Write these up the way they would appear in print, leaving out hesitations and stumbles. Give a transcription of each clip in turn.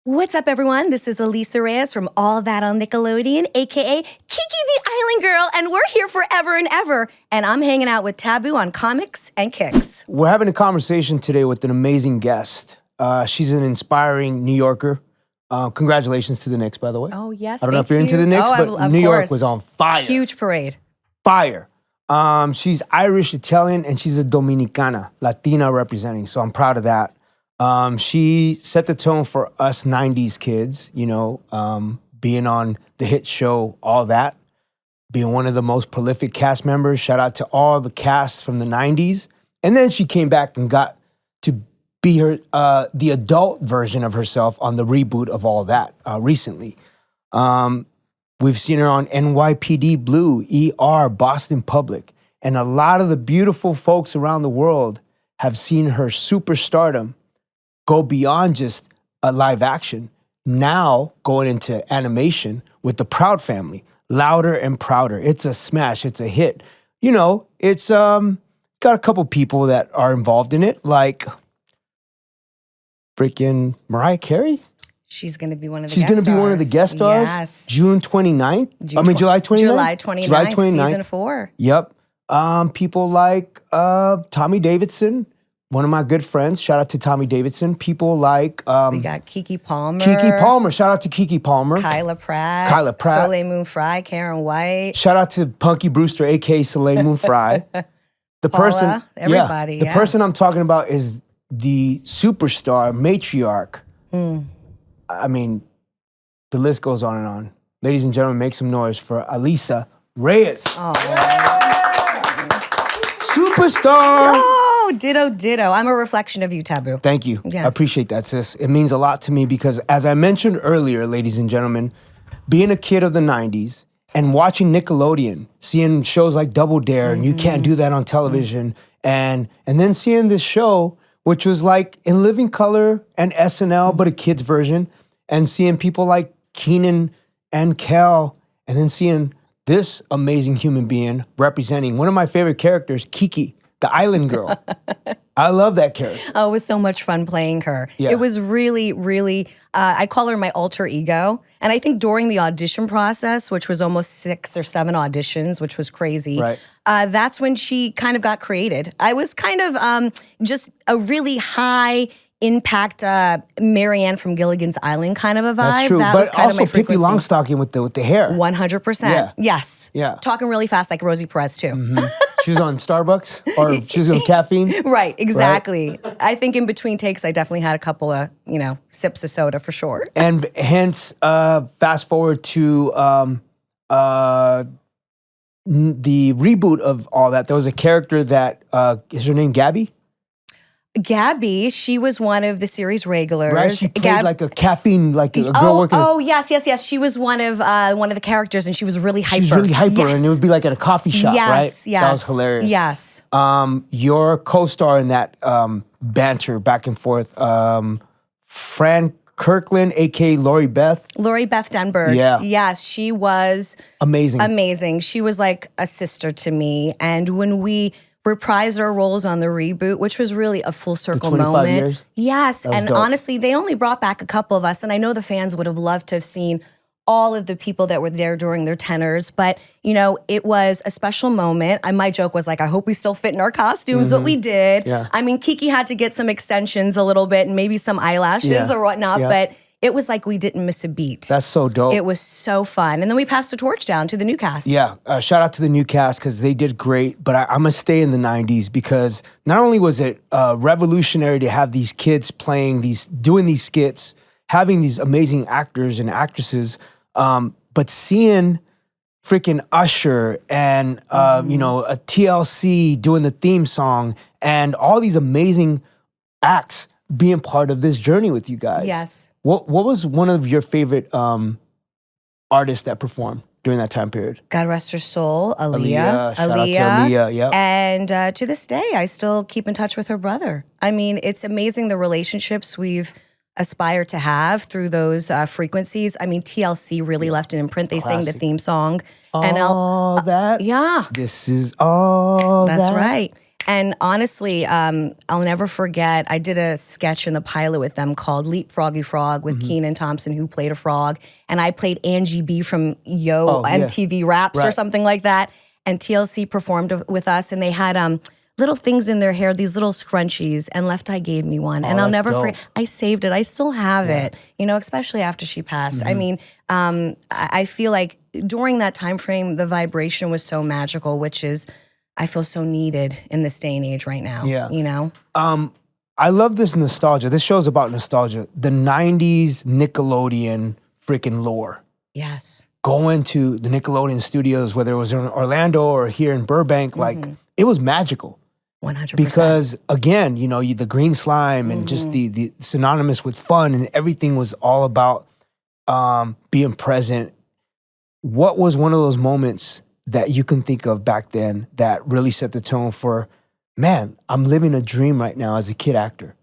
What's up, everyone? This is Alisa Reyes from All That on Nickelodeon, aka Kiki the Island Girl, and we're here forever and ever. And I'm hanging out with Taboo on Comics and Kicks. We're having a conversation today with an amazing guest. She's an inspiring New Yorker. Congratulations to the Knicks, by the way. Oh, yes. I don't know if you're into the Knicks, but New York was on fire. Huge parade. Fire. She's Irish, Italian, and she's a Dominicana, Latina representing. So I'm proud of that. She set the tone for us 90s kids, being on the hit show, All That, being one of the most prolific cast members. Shout out to all the cast from the 90s. And then she came back and got to be the adult version of herself on the reboot of All That recently. We've seen her on NYPD Blue, ER, Boston Public. And a lot of the beautiful folks around the world have seen her superstardom go beyond just a live action, now going into animation with the Proud Family, Louder and Prouder. It's a smash, it's a hit. It's got a couple people that are involved in it, like freaking Mariah Carey. She's going to be one of the She's guest going to be one of the guest stars. Yes. July 29th. July 29th, season 4. Yep. People like Tommy Davidson, one of my good friends. Shout out to Tommy Davidson. People like we got Kiki Palmer. Shout out to Kiki Palmer. Kyla Pratt. Soleil Moon Frye. Karen White. Shout out to Punky Brewster, aka Soleil Moon Frye. The Paula, everybody. The person I'm talking about is the superstar matriarch. I mean, the list goes on and on. Ladies and gentlemen, make some noise for Alisa Reyes. Oh. Superstar. Oh, ditto. I'm a reflection of you, Taboo. Thank you. Yes. I appreciate that, sis. It means a lot to me because, as I mentioned earlier, ladies and gentlemen, being a kid of the 90s and watching Nickelodeon, seeing shows like Double Dare, and you can't do that on television, and then seeing this show, which was like in living color and SNL, but a kid's version, and seeing people like Kenan and Kel, and then seeing this amazing human being representing one of my favorite characters, Kiki, the Island Girl. I love that character. Oh, it was so much fun playing her. Yeah. It was really, really, I call her my alter ego. And I think during the audition process, which was almost 6 or 7 auditions, which was crazy, Right. That's when she kind of got created. I was kind of just a really high impact Marianne from Gilligan's Island kind of a vibe. That's true, That was but kind also of my Pippi Longstocking with the hair. 100%. Yeah. Yes. Yeah. Talking really fast like Rosie Perez too. She was on Starbucks, or she was on caffeine. Right, exactly. Right? I think in between takes, I definitely had a couple of, sips of soda for sure. And hence, fast forward to the reboot of All That. There was a character that, is her name Gabby? Gabby, she was one of the series regulars. Right, she played like a caffeine, like a girl working. Oh, yes. She was one of the characters, and she was really hyper. She was really hyper, yes. and it would be like at a coffee shop, right? Yes. That was hilarious. Yes. Your co-star in that banter back and forth, Fran Kirkland, a.k.a. Lori Beth Denberg. Yeah. Yes, she was amazing. She was like a sister to me, and when we reprised our roles on the reboot, which was really a full circle moment. Years? Yes, and dope. Honestly, they only brought back a couple of us, and I know the fans would have loved to have seen all of the people that were there during their tenors, but it was a special moment. My joke was like, I hope we still fit in our costumes, but we did. Yeah. I mean, Kiki had to get some extensions a little bit and maybe some eyelashes or whatnot, but it was like we didn't miss a beat. That's so dope. It was so fun. And then we passed the torch down to the new cast. Yeah, shout out to the new cast because they did great. But I'm going to stay in the 90s because not only was it revolutionary to have these kids doing these skits, having these amazing actors and actresses, but seeing freaking Usher and, a TLC doing the theme song and all these amazing acts being part of this journey with you guys. Yes. What was one of your favorite artists that performed during that time period? God rest her soul, Aaliyah. Shout out to Aaliyah, yep. And to this day, I still keep in touch with her brother. I mean, it's amazing the relationships we've aspired to have through those frequencies. I mean, TLC really left an imprint. They sang the theme song. All that? Yeah. This is all That's that. right. And honestly, I'll never forget, I did a sketch in the pilot with them called Leap Froggy Frog with Kenan Thompson, who played a frog. And I played Angie B from MTV Raps or something like that. And TLC performed with us, and they had little things in their hair, these little scrunchies, and Left Eye gave me one. And I'll never forget, I saved it. I still have it, especially after she passed. I mean, I feel like during that time frame, the vibration was so magical, which is, I feel so needed in this day and age right now. Yeah. I love this nostalgia. This show's about nostalgia. The 90s Nickelodeon freaking lore. Yes. Going to the Nickelodeon studios, whether it was in Orlando or here in Burbank, like, it was magical. 100%. Because again, the green slime and just the synonymous with fun, and everything was all about being present. What was one of those moments that you can think of back then that really set the tone for, man, I'm living a dream right now as a kid actor?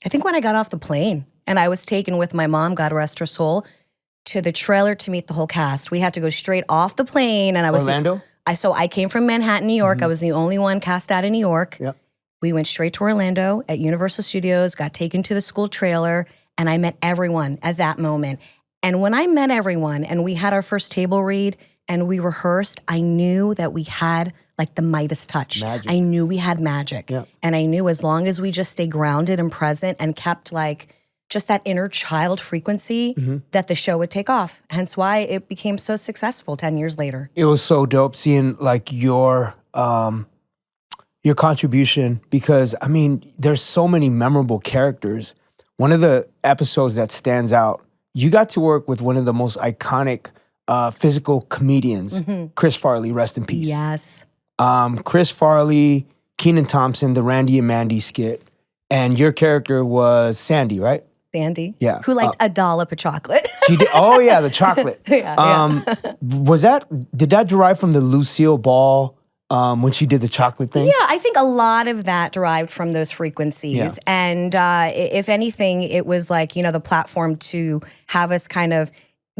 I think when I got off the plane and I was taken with my mom, God rest her soul, to the trailer to meet the whole cast. We had to go straight off the plane, and I was Orlando? I came from Manhattan, New York. I was the only one cast out of New York. Yep. We went straight to Orlando at Universal Studios, got taken to the school trailer, and I met everyone at that moment. And when I met everyone and we had our first table read and we rehearsed, I knew that we had like the Midas touch. Magic. I knew we had magic. Yep. And I knew as long as we just stay grounded and present and kept like just that inner child frequency, that the show would take off. Hence why it became so successful 10 years later. It was so dope seeing like your contribution, because I mean, there's so many memorable characters. One of the episodes that stands out, you got to work with one of the most iconic physical comedians, Chris Farley, rest in peace. Yes. Chris Farley, Kenan Thompson, the Randy and Mandy skit, and your character was Sandy, right? Sandy. Yeah. Who liked a dollop of chocolate. She did. Oh yeah, the chocolate. Yeah. Did that derive from the Lucille Ball when she did the chocolate thing? Yeah, I think a lot of that derived from those frequencies. Yeah. And if anything, it was like, the platform to have us kind of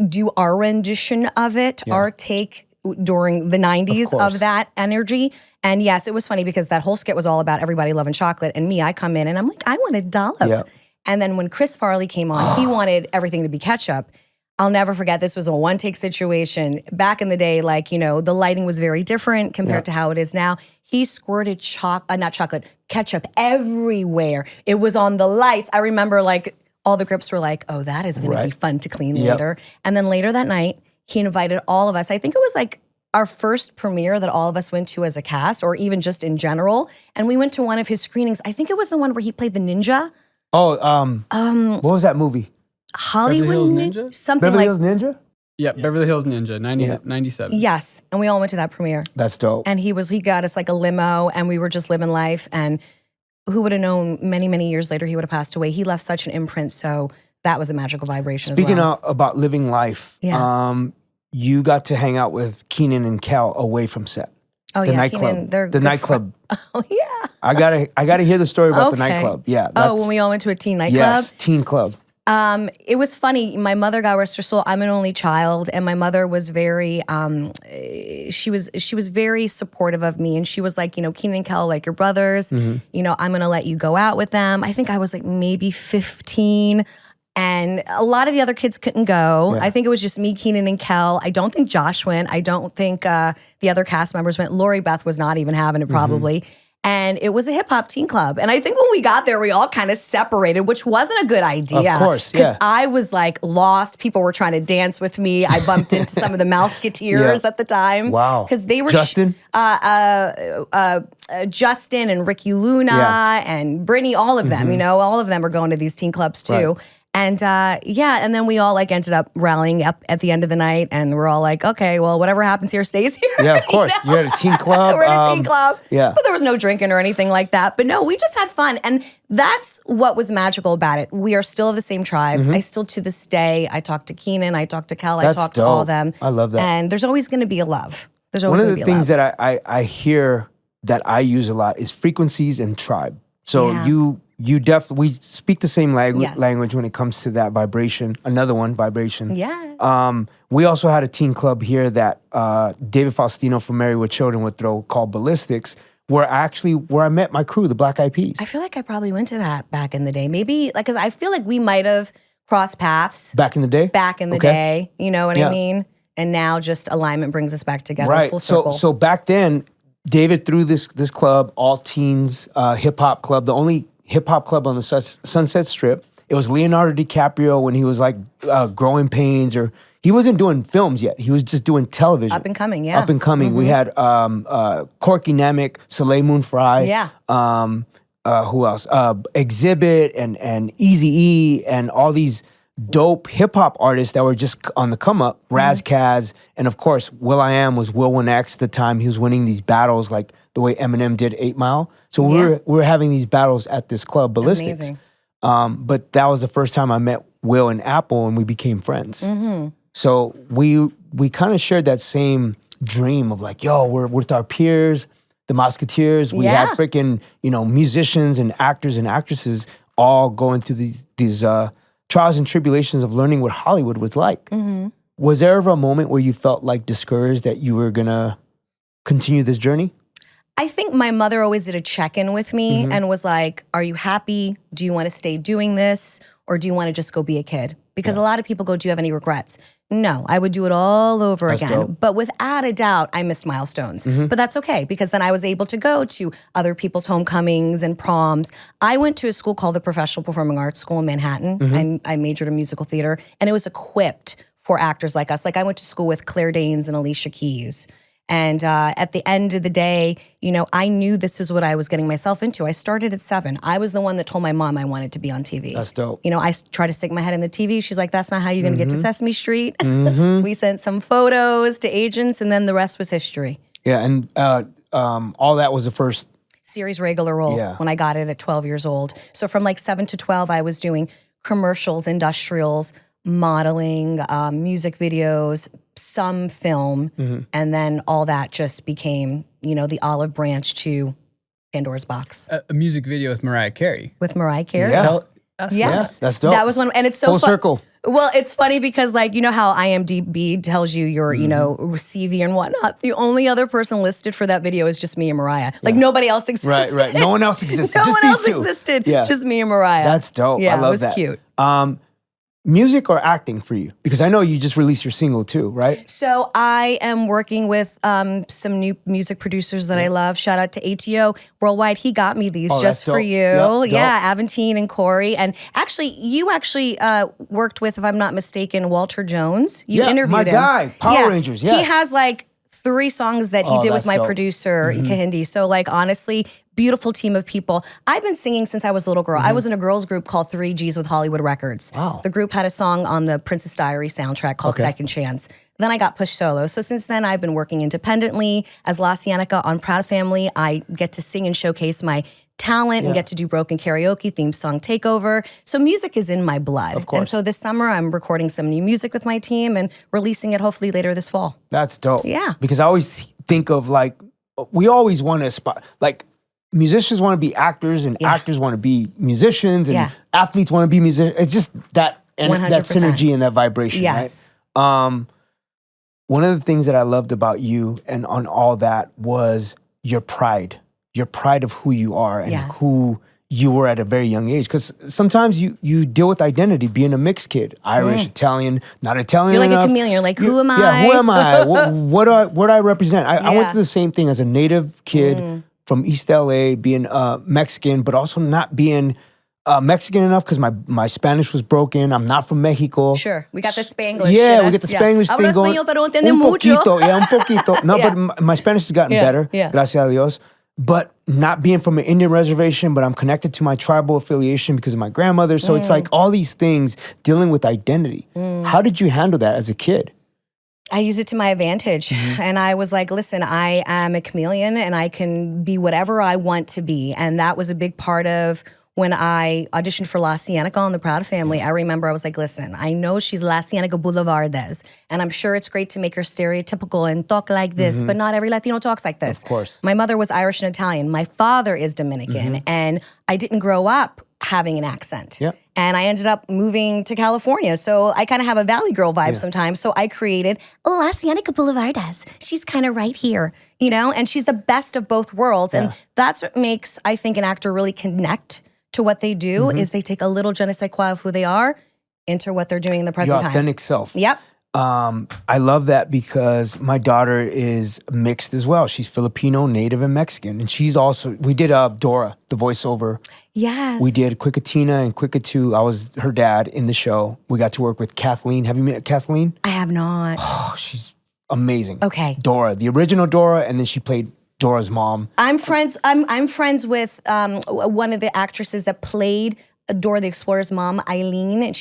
do our rendition of it, our take during the 90s of that energy. And yes, it was funny because that whole skit was all about everybody loving chocolate. And me, I come in and I'm like, I want a dollop. Yeah. And then when Chris Farley came on, he wanted everything to be ketchup. I'll never forget, this was a one-take situation. Back in the day, like, the lighting was very different compared to how it is now. He squirted ketchup everywhere. It was on the lights. I remember, like, all the grips were like, oh, that is going to be fun to clean later. And then later that night, he invited all of us. I think it was like our first premiere that all of us went to as a cast, or even just in general. And we went to one of his screenings. I think it was the one where he played the ninja. Oh, what was that movie? Hollywood Hills Ninja? Something Beverly like Hills Ninja? Yeah, Beverly Hills Ninja, 97. Yes, and we all went to that premiere. That's dope. And he got us like a limo, and we were just living life. And who would have known many, many years later he would have passed away? He left such an imprint, so that was a magical vibration as well. Speaking about living life, you got to hang out with Kenan and Kel away from set. Oh the yeah, nightclub. Kenan, they're the good nightclub. Oh yeah. I gotta hear the story about the nightclub. Yeah. When we all went to a teen nightclub. Yes, teen club. It was funny. My mother, God rest her soul, I'm an only child, and my mother was very, she was very supportive of me, and she was like, Kenan and Kel, like your brothers, I'm gonna let you go out with them. I think I was like maybe 15, and a lot of the other kids couldn't go. Yeah. I think it was just me, Kenan, and Kel. I don't think Josh went. I don't think the other cast members went. Lori Beth was not even having it probably. And it was a hip hop teen club. And I think when we got there, we all kind of separated, which wasn't a good idea. Of course, yeah. Because I was like lost. People were trying to dance with me. I bumped into some of the Mouseketeers at the time. Wow. Because they were Justin? Justin and Ricky Luna and Brittany, all of them, all of them are going to these teen clubs too. Right. And and then we all like ended up rallying up at the end of the night, and we're all like, okay, well, whatever happens here stays here. Yeah, of course. You're at a teen club. We're at a teen club. Yeah. But there was no drinking or anything like that. But no, we just had fun. And that's what was magical about it. We are still of the same tribe. I still, to this day, I talk to Kenan, I talk to Kel, I talk to all of them. I love that. And there's always going to be a love. There's always One going of to the be a love. things that I hear that I use a lot is frequencies and tribe. So you definitely, we speak the same language when it comes to that vibration. Another one, vibration. Yeah. We also had a teen club here that David Faustino from Married with Children would throw called Ballistics, where I met my crew, the Black Eyed Peas. I feel like I probably went to that back in the day. Maybe, like, because I feel like we might have crossed paths. Back in the day? Back in the day. You know what I mean? And now just alignment brings us back together, right. full circle. So back then, David threw this club, all teens hip hop club, the only hip hop club on the Sunset Strip. It was Leonardo DiCaprio when he was like growing pains, or he wasn't doing films yet. He was just doing television. Up and coming, yeah. Up and coming. We had Corky Nemec, Soleil Moon Frye. Yeah. Who else? Exhibit and Eazy-E and all these dope hip hop artists that were just on the come up. Raz Kaz, and of course Will.i.am was Will 1X at the time. He was winning these battles like the way Eminem did 8 Mile. So we were having these battles at this club, Ballistics. Amazing. But that was the first time I met Will and Apple, and we became friends. So we kind of shared that same dream of like, yo, we're with our peers, the Musketeers. We had freaking, musicians and actors and actresses all going through these trials and tribulations of learning what Hollywood was like. Was there ever a moment where you felt like discouraged that you were gonna continue this journey? I think my mother always did a check-in with me and was like, are you happy? Do you want to stay doing this? Or do you want to just go be a kid? Because a lot of people go, do you have any regrets? No, I would do it all over again. Dope. But without a doubt, I missed milestones. But that's okay, because then I was able to go to other people's homecomings and proms. I went to a school called the Professional Performing Arts School in Manhattan, and I majored in musical theater, and it was equipped for actors like us. Like I went to school with Claire Danes and Alicia Keys. And at the end of the day, I knew this is what I was getting myself into. I started at 7. I was the one that told my mom I wanted to be on TV. That's dope. I tried to stick my head in the TV. She's like, that's not how you're going to get to Sesame Street. We sent some photos to agents, and then the rest was history. Yeah, and all that was the first series regular role when I got it at 12 years old. So from like 7 to 12, I was doing commercials, industrials, modeling, music videos, some film, and then all that just became, the olive branch to Pandora's Box. A music video with Mariah Carey. With Mariah Carey? Yeah. Yes. That's dope. That was one, and it's so full circle. Well, it's funny because how IMDb tells you your, CV and whatnot. The only other person listed for that video is just me and Mariah. Like nobody else existed. Right. No one else existed. No just one these else two. existed. Yeah. Just me and Mariah. That's dope. Yeah, I love it was that. Cute. Music or acting for you? Because I know you just released your single too, right? So I am working with some new music producers that I love. Shout out to ATO Worldwide. He got me these just for you. Yep, yeah, Aventine and Corey. And you actually worked with, if I'm not mistaken, Walter Jones. You interviewed my him. guy, Power Rangers, yes. He has like 3 songs that he did with my dope. producer, Kahindi. So like honestly, beautiful team of people. I've been singing since I was a little girl. I was in a girls group called 3Gs with Hollywood Records. Wow. The group had a song on the Princess Diary soundtrack called Second Chance. Then I got pushed solo. So since then, I've been working independently. As LaCienega on Proud Family, I get to sing and showcase my talent and get to do broken karaoke, theme song takeover. So music is in my blood. Of course. And so this summer, I'm recording some new music with my team and releasing it hopefully later this fall. That's dope. Yeah. Because I always think of we always want to aspire, musicians want to be actors and actors want to be musicians and athletes want to be musicians. It's just that, and 100%. that synergy and that vibration, Yes. right? One of the things that I loved about you and on all that was your pride of who you are and who you were at a very young age. Because sometimes you deal with identity, being a mixed kid, Irish, Italian, not Italian You're like enough. a chameleon. You're like, who am I? Yeah, who am I? What do I represent? I went through the same thing as a native kid from East LA, being Mexican, but also not being Mexican enough because my Spanish was broken. I'm not from Mexico. Sure. We got the Spanglish. Yeah, we get the Spanglish thing going. Hablo español, pero entiende mucho. Un poquito. No, but my Spanish has gotten better, gracias a Dios. But not being from an Indian reservation, but I'm connected to my tribal affiliation because of my grandmother. So it's like all these things dealing with identity. How did you handle that as a kid? I used it to my advantage. And I was like, listen, I am a chameleon and I can be whatever I want to be. And that was a big part of when I auditioned for LaCienega on The Proud Family. I remember I was like, listen, I know she's LaCienega Boulevard, and I'm sure it's great to make her stereotypical and talk like this, but not every Latino talks like this. Of course. My mother was Irish and Italian. My father is Dominican, and I didn't grow up having an accent. Yeah. And I ended up moving to California. So I kind of have a Valley Girl vibe sometimes. So I created LaCienega Boulevard. She's kind of right here, you know, and she's the best of both worlds. And that's what makes, I think, an actor really connect to what they do is they take a little je ne sais quoi of who they are into what they're doing in the present Your time. authentic self. Yep. I love that because my daughter is mixed as well. She's Filipino, Native, and Mexican. And she's also, we did Dora, the voiceover. Yes. We did Quickatina and Quickatoo. I was her dad in the show. We got to work with Kathleen. Have you met Kathleen? I have not. Oh, she's amazing. Okay. Dora, the original Dora, and then she played Dora's mom. I'm friends with one of the actresses that played Dora the Explorer's mom, Eileen. And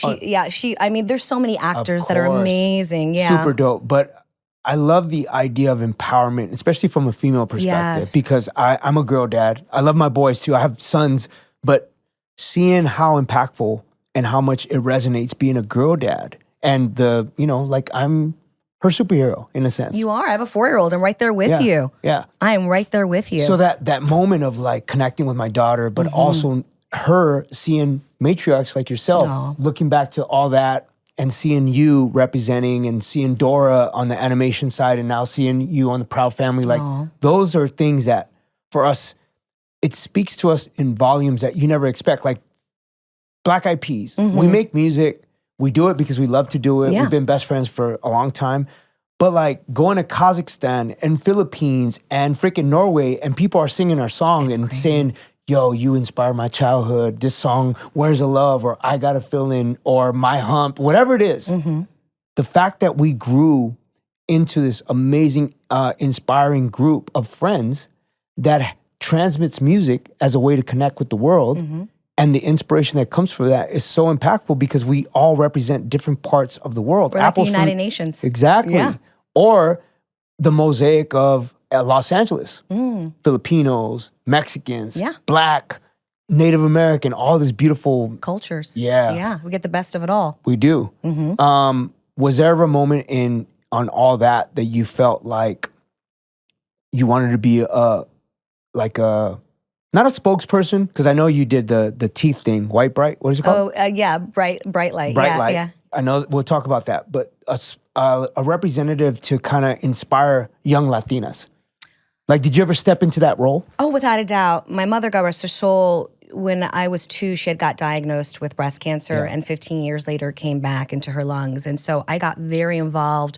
I mean, there's so many actors that are amazing. Yeah. Super dope. But I love the idea of empowerment, especially from a female perspective, because I'm a girl dad. I love my boys too. I have sons, but seeing how impactful and how much it resonates being a girl dad and I'm her superhero in a sense. You are. I have a 4-year-old. I'm right there with you. Yeah. I am right there with you. So that moment of like connecting with my daughter, but also her seeing matriarchs like yourself, looking back to all that and seeing you representing and seeing Dora on the animation side and now seeing you on the Proud Family, like those are things that for us, it speaks to us in volumes that you never expect. Like Black Eyed Peas, we make music, we do it because we love to do it. Yeah. We've been best friends for a long time. But like going to Kazakhstan and Philippines and freaking Norway and people are singing our song and saying, yo, you inspired my childhood. This song, Where's the Love? Or I Got a Feeling, or My Hump, whatever it is. The fact that we grew into this amazing, inspiring group of friends that transmits music as a way to connect with the world and the inspiration that comes from that is so impactful because we all represent different parts of the world. We're like the United Nations. Exactly. Yeah. Or the mosaic of Los Angeles. Filipinos, Mexicans, Black, Native American, all this beautiful cultures. Yeah. Yeah. We get the best of it all. We do. Was there ever a moment on all that you felt like you wanted to be not a spokesperson, because I know you did the teeth thing, White Bright, what is it called? Yeah, bright light. Bright light. Yeah. I know, we'll talk about that, but a representative to kind of inspire young Latinas. Like, did you ever step into that role? Oh, without a doubt. My mother, God rest her soul, when I was 2, she had got diagnosed with breast cancer and 15 years later came back into her lungs. And so I got very involved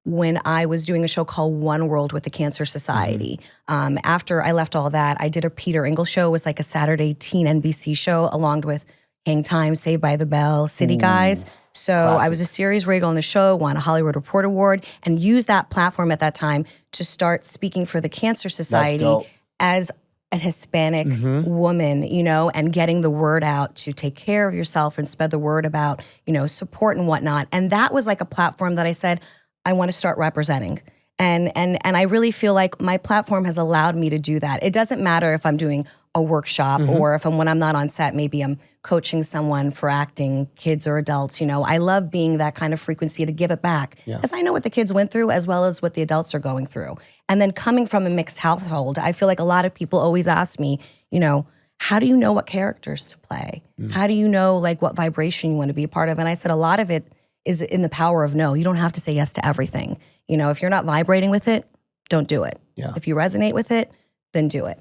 when I was doing a show called One World with the Cancer Society. After I left all that, I did a Peter Ingle show. It was like a Saturday teen NBC show along with Hang Time, Saved by the Bell, City Guys. So I was a series regular on the show, won a Hollywood Report Award, and used that platform at that time to start speaking for the Cancer Society as a Hispanic woman, you know, and getting the word out to take care of yourself and spread the word about, you know, support and whatnot. And that was like a platform that I said, I want to start representing. And I really feel like my platform has allowed me to do that. It doesn't matter if I'm doing a workshop or if when I'm not on set, maybe I'm coaching someone for acting, kids or adults. You know, I love being that kind of frequency to give it back because I know what the kids went through as well as what the adults are going through. And then coming from a mixed household, I feel like a lot of people always ask me, you know, how do you know what characters to play? How do you know like what vibration you want to be a part of? And I said a lot of it is in the power of no. You don't have to say yes to everything. You know, if you're not vibrating with it, don't do it. Yeah. If you resonate with it, then do it.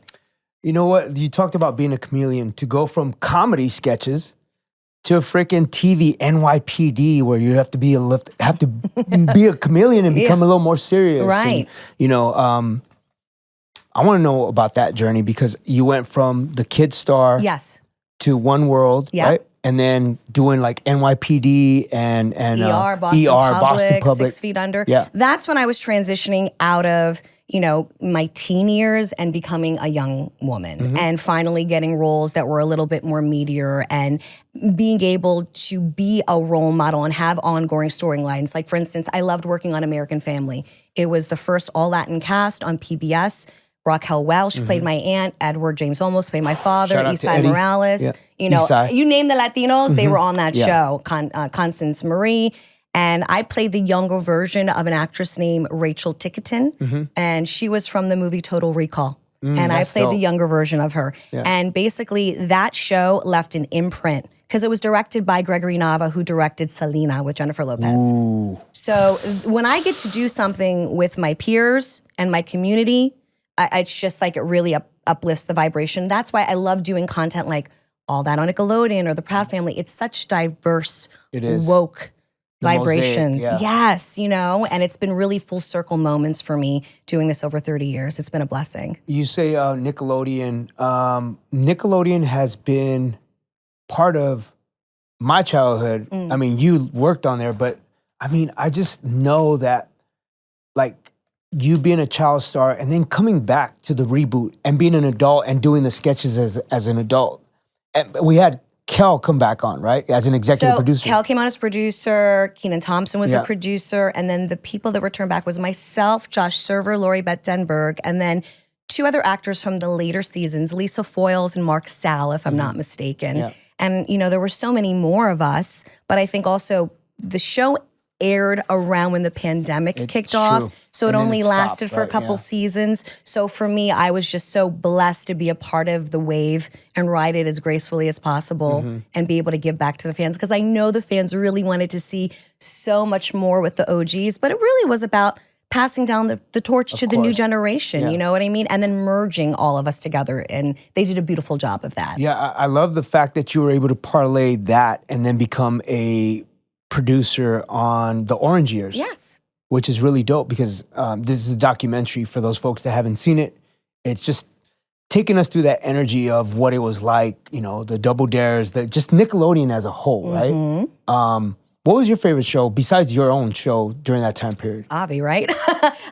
You know what? You talked about being a chameleon, to go from comedy sketches to a freaking TV NYPD where you have to be be a chameleon and become a little more serious. Right. And, you know, I want to know about that journey because you went from the kid star to One World, right? And then doing like NYPD and ER, Boston Public, 6 Feet Under. Yeah. That's when I was transitioning out of, you know, my teen years and becoming a young woman and finally getting roles that were a little bit more meatier and being able to be a role model and have ongoing storylines. Like, for instance, I loved working on American Family. It was the first all-Latin cast on PBS. Raquel Welch played my aunt. Edward James Olmos played my father. Isai Morales. Yeah. You know, you name the Latinos, they were on that show. Constance Marie. And I played the younger version of an actress named Rachel Tickerton. And she was from the movie Total Recall. and I that's played the dope. younger version of her. Yeah. And basically, that show left an imprint because it was directed by Gregory Nava, who directed Selena with Jennifer Lopez. Ooh. So when I get to do something with my peers and my community, it's just like it really uplifts the vibration. That's why I love doing content like All That on Nickelodeon or The Proud Family. It's such diverse, It is. woke The mosaic, vibrations. yeah. Yes, and it's been really full circle moments for me doing this over 30 years. It's been a blessing. You say Nickelodeon. Nickelodeon has been part of my childhood. I mean, you worked on there, but I mean, I just know that like you being a child star and then coming back to the reboot and being an adult and doing the sketches as an adult. And we had Kel come back on, right? As an executive producer. Kel came on as producer, Kenan Thompson was Yeah. a producer, and then the people that returned back was myself, Josh Server, Lori Beth Denberg, and then two other actors from the later seasons, Lisa Foyles and Mark Sal, if I'm not mistaken. Yeah. And, there were so many more of us, but I think also the show aired around when the pandemic kicked off. true. So it And then only it stopped, lasted for a right? couple Yeah. seasons. So for me, I was just so blessed to be a part of the wave and ride it as gracefully as possible and be able to give back to the fans. Because I know the fans really wanted to see so much more with the OGs, but it really was about passing down the torch to the new course. generation, Yeah. you know what I mean? And then merging all of us together. And they did a beautiful job of that. Yeah, I love the fact that you were able to parlay that and then become a producer on the Orange Years. Yes. Which is really dope because this is a documentary for those folks that haven't seen it. It's just taking us through that energy of what it was like, the Double Dares, just Nickelodeon as a whole, right? What was your favorite show besides your own show during that time period? Avi, right?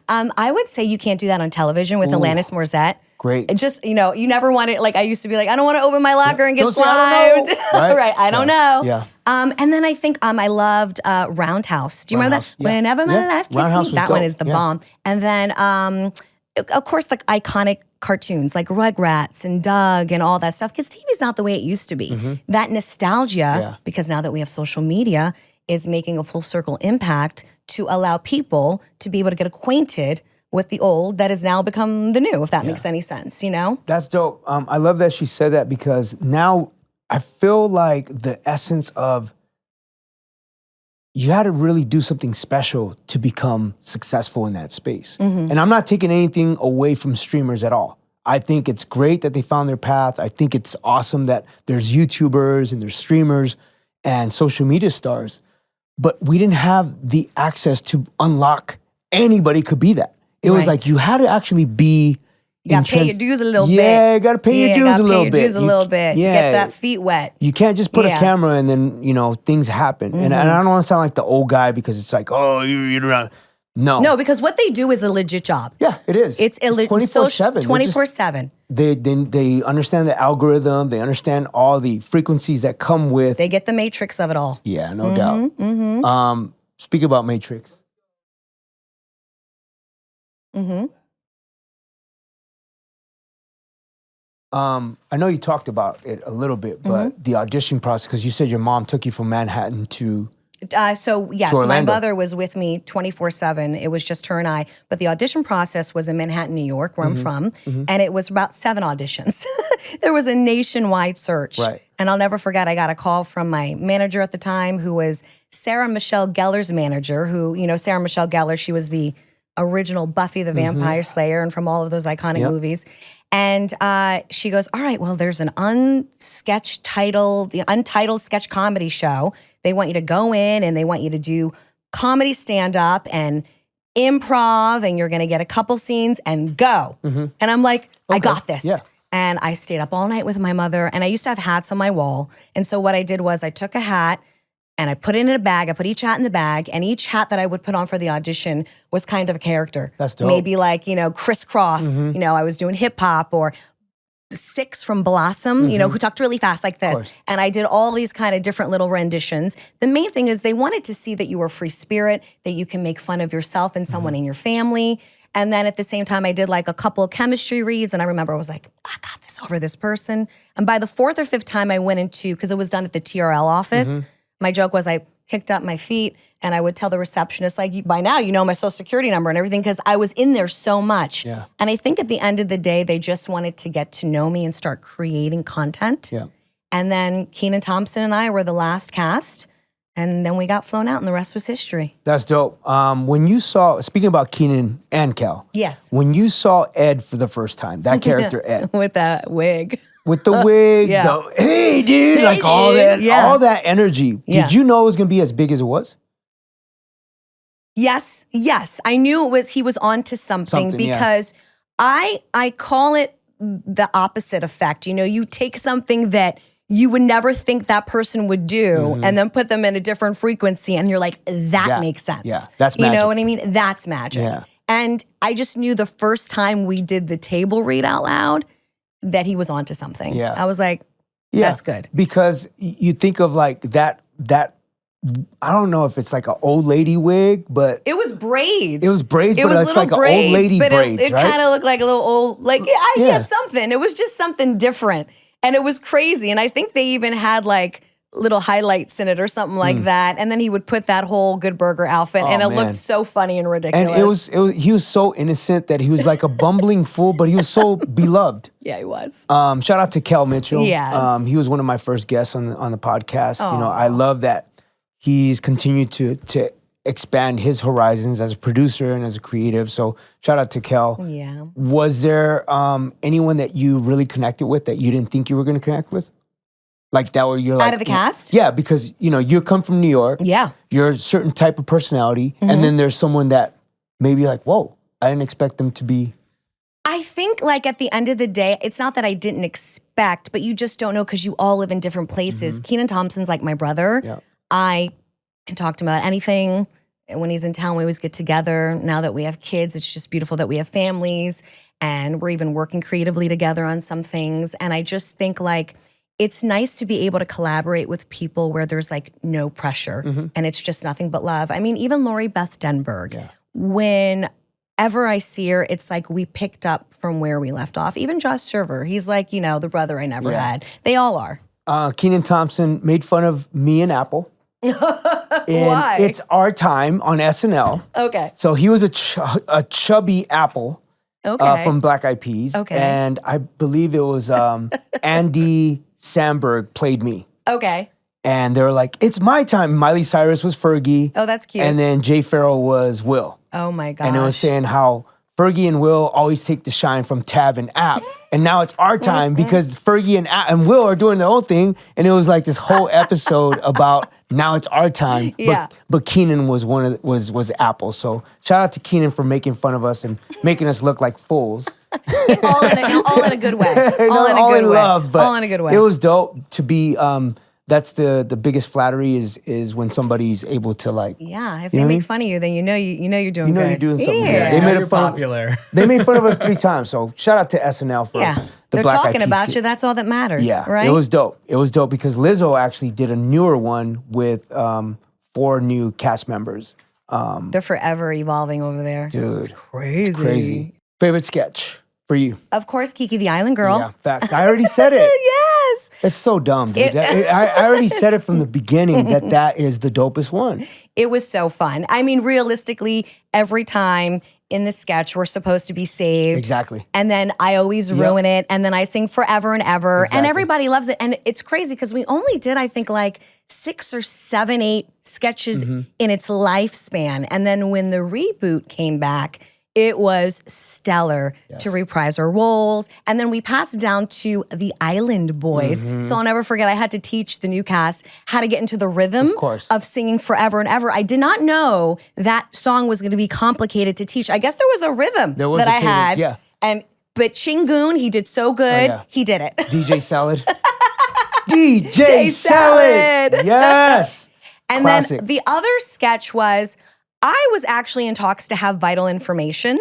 I would say You Can't Do That on Television with Alanis Morissette. Great. It just, you never want to, like I used to be like, I don't want to open my locker and get Don't say, "I don't slimed. know." Right? Right, I don't know. Yeah. And then I think I loved Roundhouse. Do you remember Roundhouse, that? yeah. Whenever my Yeah. life gets Roundhouse me. was That one dope. is the Yeah. bomb. And then, of course, the iconic cartoons like Rugrats and Doug and all that stuff, because TV's not the way it used to be. That nostalgia, because now that we have social media, is making a full circle impact to allow people to be able to get acquainted with the old that has now become the new, if that makes any sense, That's dope. I love that she said that because now I feel like the essence of you had to really do something special to become successful in that space. And I'm not taking anything away from streamers at all. I think it's great that they found their path. I think it's awesome that there's YouTubers and there's streamers and social media stars. But we didn't have the access to unlock anybody could be that. It was Right. like you had to actually be. You gotta pay your dues a little bit. Yeah, you gotta pay your dues a little bit. Pay your dues a little bit. Yeah, Get that feet wet. you can't just put a Yeah. camera and then things happen. And I don't want to sound like the old guy because it's like, oh, you're around. No, No, because what they do is a legit job. yeah, it is. It's 24/7. 24/7. They understand the algorithm. They understand all the frequencies that come with. They get the matrix of it all. Yeah, no doubt. Speak about Matrix. I know you talked about it a little bit, but the audition process, because you said your mom took you from Manhattan to So yes, To my Orlando. mother was with me 24/7. It was just her and I. But the audition process was in Manhattan, New York, where I'm from, and it was about 7 auditions. There was a nationwide search, Right. and I'll never forget. I got a call from my manager at the time, who was Sarah Michelle Gellar's manager. Who Sarah Michelle Gellar? She was the original Buffy the Vampire Slayer, and from all of those iconic movies. And she goes, all right, well, there's an the untitled sketch comedy show. They want you to go in and they want you to do comedy stand-up and improv, and you're going to get a couple scenes and go. And I'm like, I got this. Yeah. And I stayed up all night with my mother, and I used to have hats on my wall. And so what I did was I took a hat and I put it in a bag. I put each hat in the bag, and each hat that I would put on for the audition was kind of a character. That's dope. Maybe like, crisscross, I was doing hip hop, or Six from Blossom, who talked really fast like this. course. And I did all these kind of different little renditions. The main thing is they wanted to see that you were free spirit, that you can make fun of yourself and someone in your family. And then at the same time, I did like a couple of chemistry reads. And I remember I was like, I got this over this person. And by the 4th or 5th time I went into, because it was done at the TRL office, my joke was I kicked up my feet, and I would tell the receptionist, like, by now you know my social security number and everything, because I was in there so much. Yeah. And I think at the end of the day, they just wanted to get to know me and start creating content. Yeah. And then Kenan Thompson and I were the last cast, and then we got flown out, and the rest was history. That's dope. When you saw, speaking about Kenan and Kel, Yes. when you saw Ed for the first time, that character Ed, With that wig. with the wig, Yeah. the, hey dude, Hey, like all dude. that, Yeah. all that energy. Yeah. Did you know it was gonna be as big as it was? Yes. I knew he was onto something Something, yeah. because I call it the opposite effect. You know, you take something that you would never think that person would do and then put them in a different frequency, and you're like, that Yeah. makes sense. Yeah. That's You magic. know what I mean? That's magic. Yeah. And I just knew the first time we did the table read out loud that he was onto something. Yeah. I was like, that's good. Because you think of like that, I don't know if it's like an old lady wig, but It was braids. it was braids, It but was it's little like an braids, old lady but braids, it right? kind of looked like a little old, like I Yeah. guess something. It was just something different, and it was crazy. And I think they even had like little highlights in it or something like that. And then he would put that whole Good Burger outfit, and it man. looked so funny and ridiculous. And it was he was so innocent that he was like a bumbling fool, but he was so beloved. Yeah, he was. Shout out to Kel Mitchell. Yes. He was one of my first guests on the podcast. You know, I love that he's continued to expand his horizons as a producer and as a creative. So shout out to Kel. Yeah. Was there anyone that you really connected with that you didn't think you were going to connect with? Like that where you're like... Out of the cast? Yeah, because, you know, you come from New York. Yeah. You're a certain type of personality. And then there's someone that maybe like, whoa, I didn't expect them to be... I think like at the end of the day, it's not that I didn't expect, but you just don't know because you all live in different places. Kenan Thompson's like my brother. Yeah. I can talk to him about anything. And when he's in town, we always get together. Now that we have kids, it's just beautiful that we have families, and we're even working creatively together on some things. And I just think like it's nice to be able to collaborate with people where there's like no pressure and it's just nothing but love. I mean, even Lori Beth Denberg, whenever I see her, it's like we picked up from where we left off. Even Josh Server, he's like, you know, the brother I never had. They all are. Kenan Thompson made fun of me and Apple. Why? It's Our Time on SNL. Okay. So he was a chubby Apple from Black Eyed Peas. Okay. And I believe it was Andy Samberg played me. Okay. And they were like, it's my time. Miley Cyrus was Fergie. Oh, that's cute. And then Jay Farrell was Will. Oh my gosh. And it was saying how Fergie and Will always take the shine from Tab and App. And now it's our time because Fergie and Will are doing their own thing. And it was like this whole episode about now it's our time. Yeah. But Kenan was was Apple. So shout out to Kenan for making fun of us and making us look like fools. all in a good way. All in love, but all in a good way. It was dope to be that's the biggest flattery is when somebody's able to like Yeah, if You they know what I make mean? fun of you, then you know you're doing you know good. you're doing something Yeah. good. They Now made you're it fun popular. They made fun of us 3 times. So shout out to SNL for Yeah. the They're Black Eyed talking Peas about skit. you. That's all that matters. Yeah, Right? it was dope. It was dope because Lizzo actually did a newer one with 4 new cast members. They're forever evolving over there. Dude, It's crazy. it's crazy. Favorite sketch for you? Of course, Kiki the Island Girl. Yeah, fact. I already said it. Yes. It's so dumb, dude. I already said it from the beginning that is the dopest one. It was so fun. I mean, realistically, every time in the sketch we're supposed to be saved. Exactly. And then I always ruin it. And then I sing forever and ever. And Exactly. everybody loves it. And it's crazy because we only did, I think, like 6 or 7, 8 sketches in its lifespan. And then when the reboot came back, it was stellar to reprise our roles. And then we passed it down to the Island Boys. So I'll never forget, I had to teach the new cast how to get into the rhythm of singing forever and ever. I did not know that song was going to be complicated to teach. I guess there was a rhythm was that a I had. cadence, But Chingoon, he did so good. yeah. He did it. DJ Salad. DJ Salad. Yes. And Classic. then the other sketch was, I was actually in talks to have Vital Information,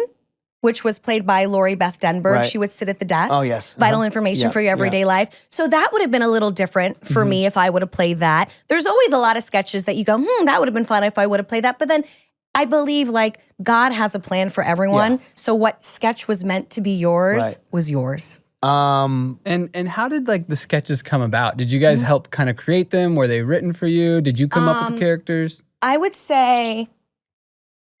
which was played by Lori Beth Denberg. Right. She would sit at the desk. Oh, yes. Vital information Yeah, for your everyday life. So that would have been a little different for me if I would have played that. There's always a lot of sketches that you go, that would have been fun if I would have played that. But then I believe like God has a plan for everyone. Yeah. So what sketch was meant to be yours Right. was yours. And how did like the sketches come about? Did you guys help kind of create them? Were they written for you? Did you come up with the characters? I would say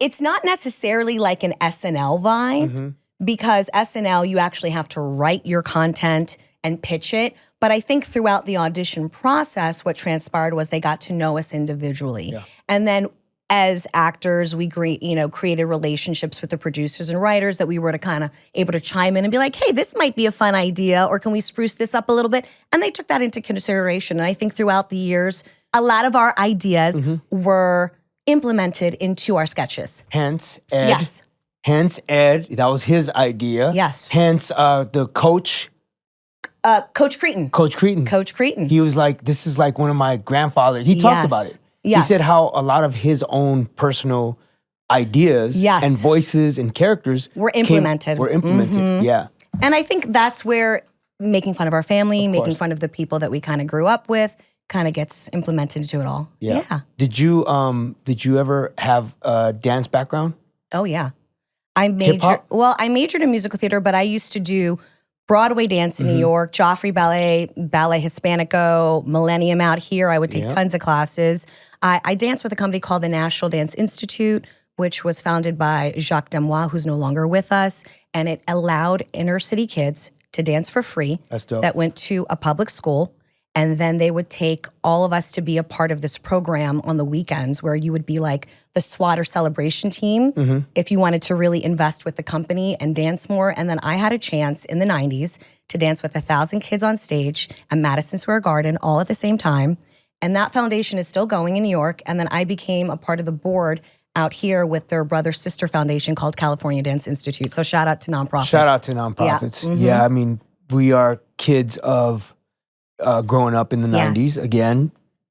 it's not necessarily like an SNL vibe because SNL, you actually have to write your content and pitch it. But I think throughout the audition process, what transpired was they got to know us individually. Yeah. And then as actors, we created relationships with the producers and writers that we were to kind of able to chime in and be like, hey, this might be a fun idea, or can we spruce this up a little bit? And they took that into consideration. And I think throughout the years, a lot of our ideas were implemented into our sketches. Hence, Ed. Yes. Hence, Ed. That was his idea. Yes. Hence, the coach. Coach Cretan. Coach Cretan. Coach Cretan. He was like, this is like one of my grandfathers. He talked about it. Yes. He said how a lot of his own personal ideas and voices and characters were implemented. Yeah. And I think that's where making fun of our family, making fun of the people that we kind of grew up with, kind of gets implemented into it all. Yeah. Did you ever have a dance background? Oh yeah. I majored in musical theater, but I used to do Broadway dance in New York, Joffrey Ballet, Ballet Hispanico, Millennium out here. I would take tons of classes. I danced with a company called the National Dance Institute, which was founded by Jacques Demois, who's no longer with us. And it allowed inner city kids to dance for free. That's dope. That went to a public school. And then they would take all of us to be a part of this program on the weekends where you would be like the SWAT or celebration team if you wanted to really invest with the company and dance more. And then I had a chance in the 90s to dance with 1,000 kids on stage at Madison Square Garden all at the same time. And that foundation is still going in New York. And then I became a part of the board out here with their brother-sister foundation called California Dance Institute. So shout out to nonprofits. Shout out to nonprofits. Yeah, I mean, we are kids of growing up in the 90s, again,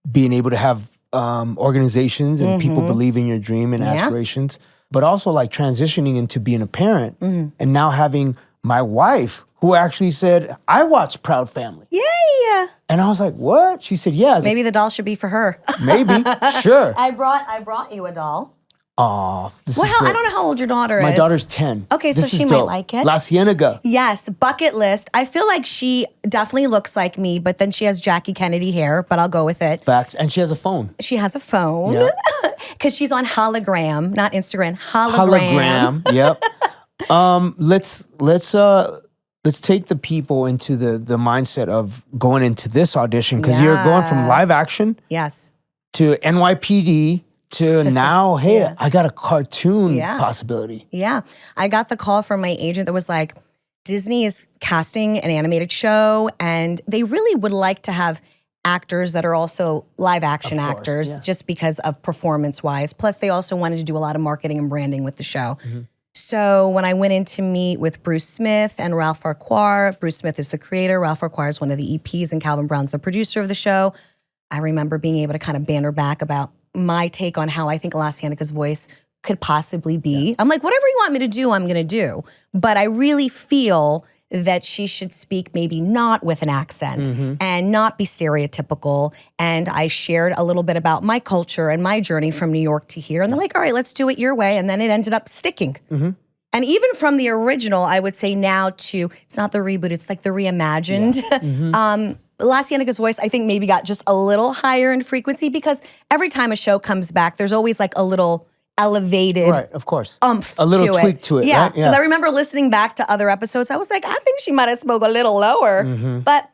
being able to have organizations and people believe in your dream and aspirations, but also like transitioning into being a parent and now having my wife who actually said, I watched Proud Family. Yay! And I was like, what? She said, yeah. Maybe the doll should be for her. Maybe, sure. I brought you a doll. Aw, this is Well, great. I don't know how old your daughter is. My daughter's 10. Okay, so This she is might dope. like it. LaCienega. Yes, bucket list. I feel like she definitely looks like me, but then she has Jackie Kennedy hair, but I'll go with it. Facts. And she has a phone. She has a phone. Yeah. Because she's on hologram, not Instagram, hologram. Yep. Let's take the people into the mindset of going into this audition because you're going from live action to NYPD to now, hey, I got a cartoon possibility. Yeah. I got the call from my agent that was like, Disney is casting an animated show and they really would like to have actors that are also live action actors just because of performance wise. Plus they also wanted to do a lot of marketing and branding with the show. So when I went in to meet with Bruce Smith and Ralph Farquhar, Bruce Smith is the creator, Ralph Farquhar is one of the EPs, and Calvin Brown's the producer of the show. I remember being able to kind of banter back about my take on how I think LaCienega's voice could possibly be. I'm like, whatever you want me to do, I'm gonna do. But I really feel that she should speak maybe not with an accent and not be stereotypical. And I shared a little bit about my culture and my journey from New York to here. And they're like, all right, let's do it your way. And then it ended up sticking. And even from the original, I would say now to, it's not the reboot, it's like the reimagined. LaCienega's voice, I think maybe got just a little higher in frequency because every time a show comes back, there's always like a little elevated a little tweak to it. Yeah, because I remember listening back to other episodes, I was like, I think she might have spoke a little lower. But,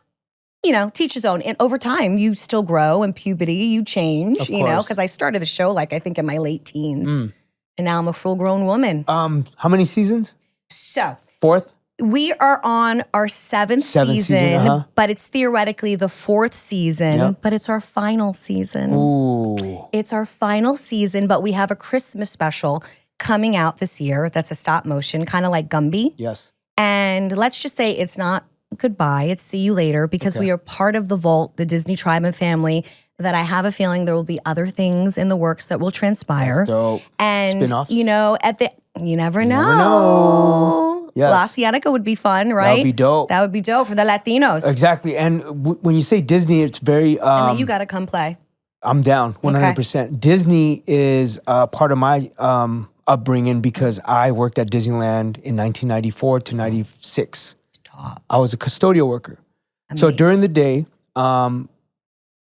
you know, teach his own. And over time, you still grow in puberty, you change, you know, because I started the show like I think in my late teens. And now I'm a full-grown woman. How many seasons? So. 4th? We are on our 7th season, but it's theoretically the 4th season, but it's our final season. Ooh. It's our final season, but we have a Christmas special coming out this year that's a stop motion, kind of like Gumby. Yes. And let's just say it's not goodbye, it's see you later, because we are part of the Vault, the Disney tribe and family, that I have a feeling there will be other things in the works that will transpire. That's dope. And, spin-offs? you know, you never know. Never know. Yes. LaCienega would be fun, right? That would be dope. That would be dope for the Latinos. Exactly. And when you say Disney, it's very... and then you got to come play. I'm down, 100%. Disney is part of my upbringing because I worked at Disneyland in 1994 to 96. Stop. I was a custodial worker. So Amazing. during the day, I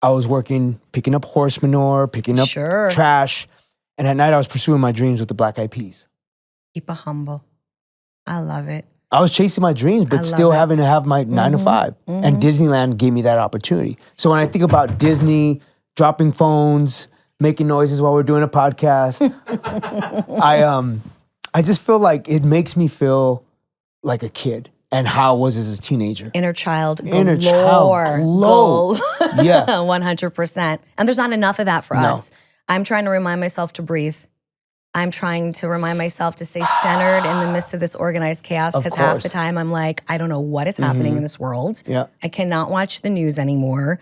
was working, picking up horse manure, picking up trash. And at night, I was pursuing my dreams with the Black Eyed Peas. Keep it humble. I love it. I was chasing my dreams, but still having to have my 9 to 5. And Disneyland gave me that opportunity. So when I think about Disney, dropping phones, making noises while we're doing a podcast, I just feel like it makes me feel like a kid. And how I was as a teenager. Inner child galore. Inner child glow. Yeah. 100%. And there's not enough of that for us. I'm trying to remind myself to breathe. I'm trying to remind myself to stay centered in the midst of this organized chaos, because half the time I'm like, I don't know what is happening in this world. Yeah. I cannot watch the news anymore.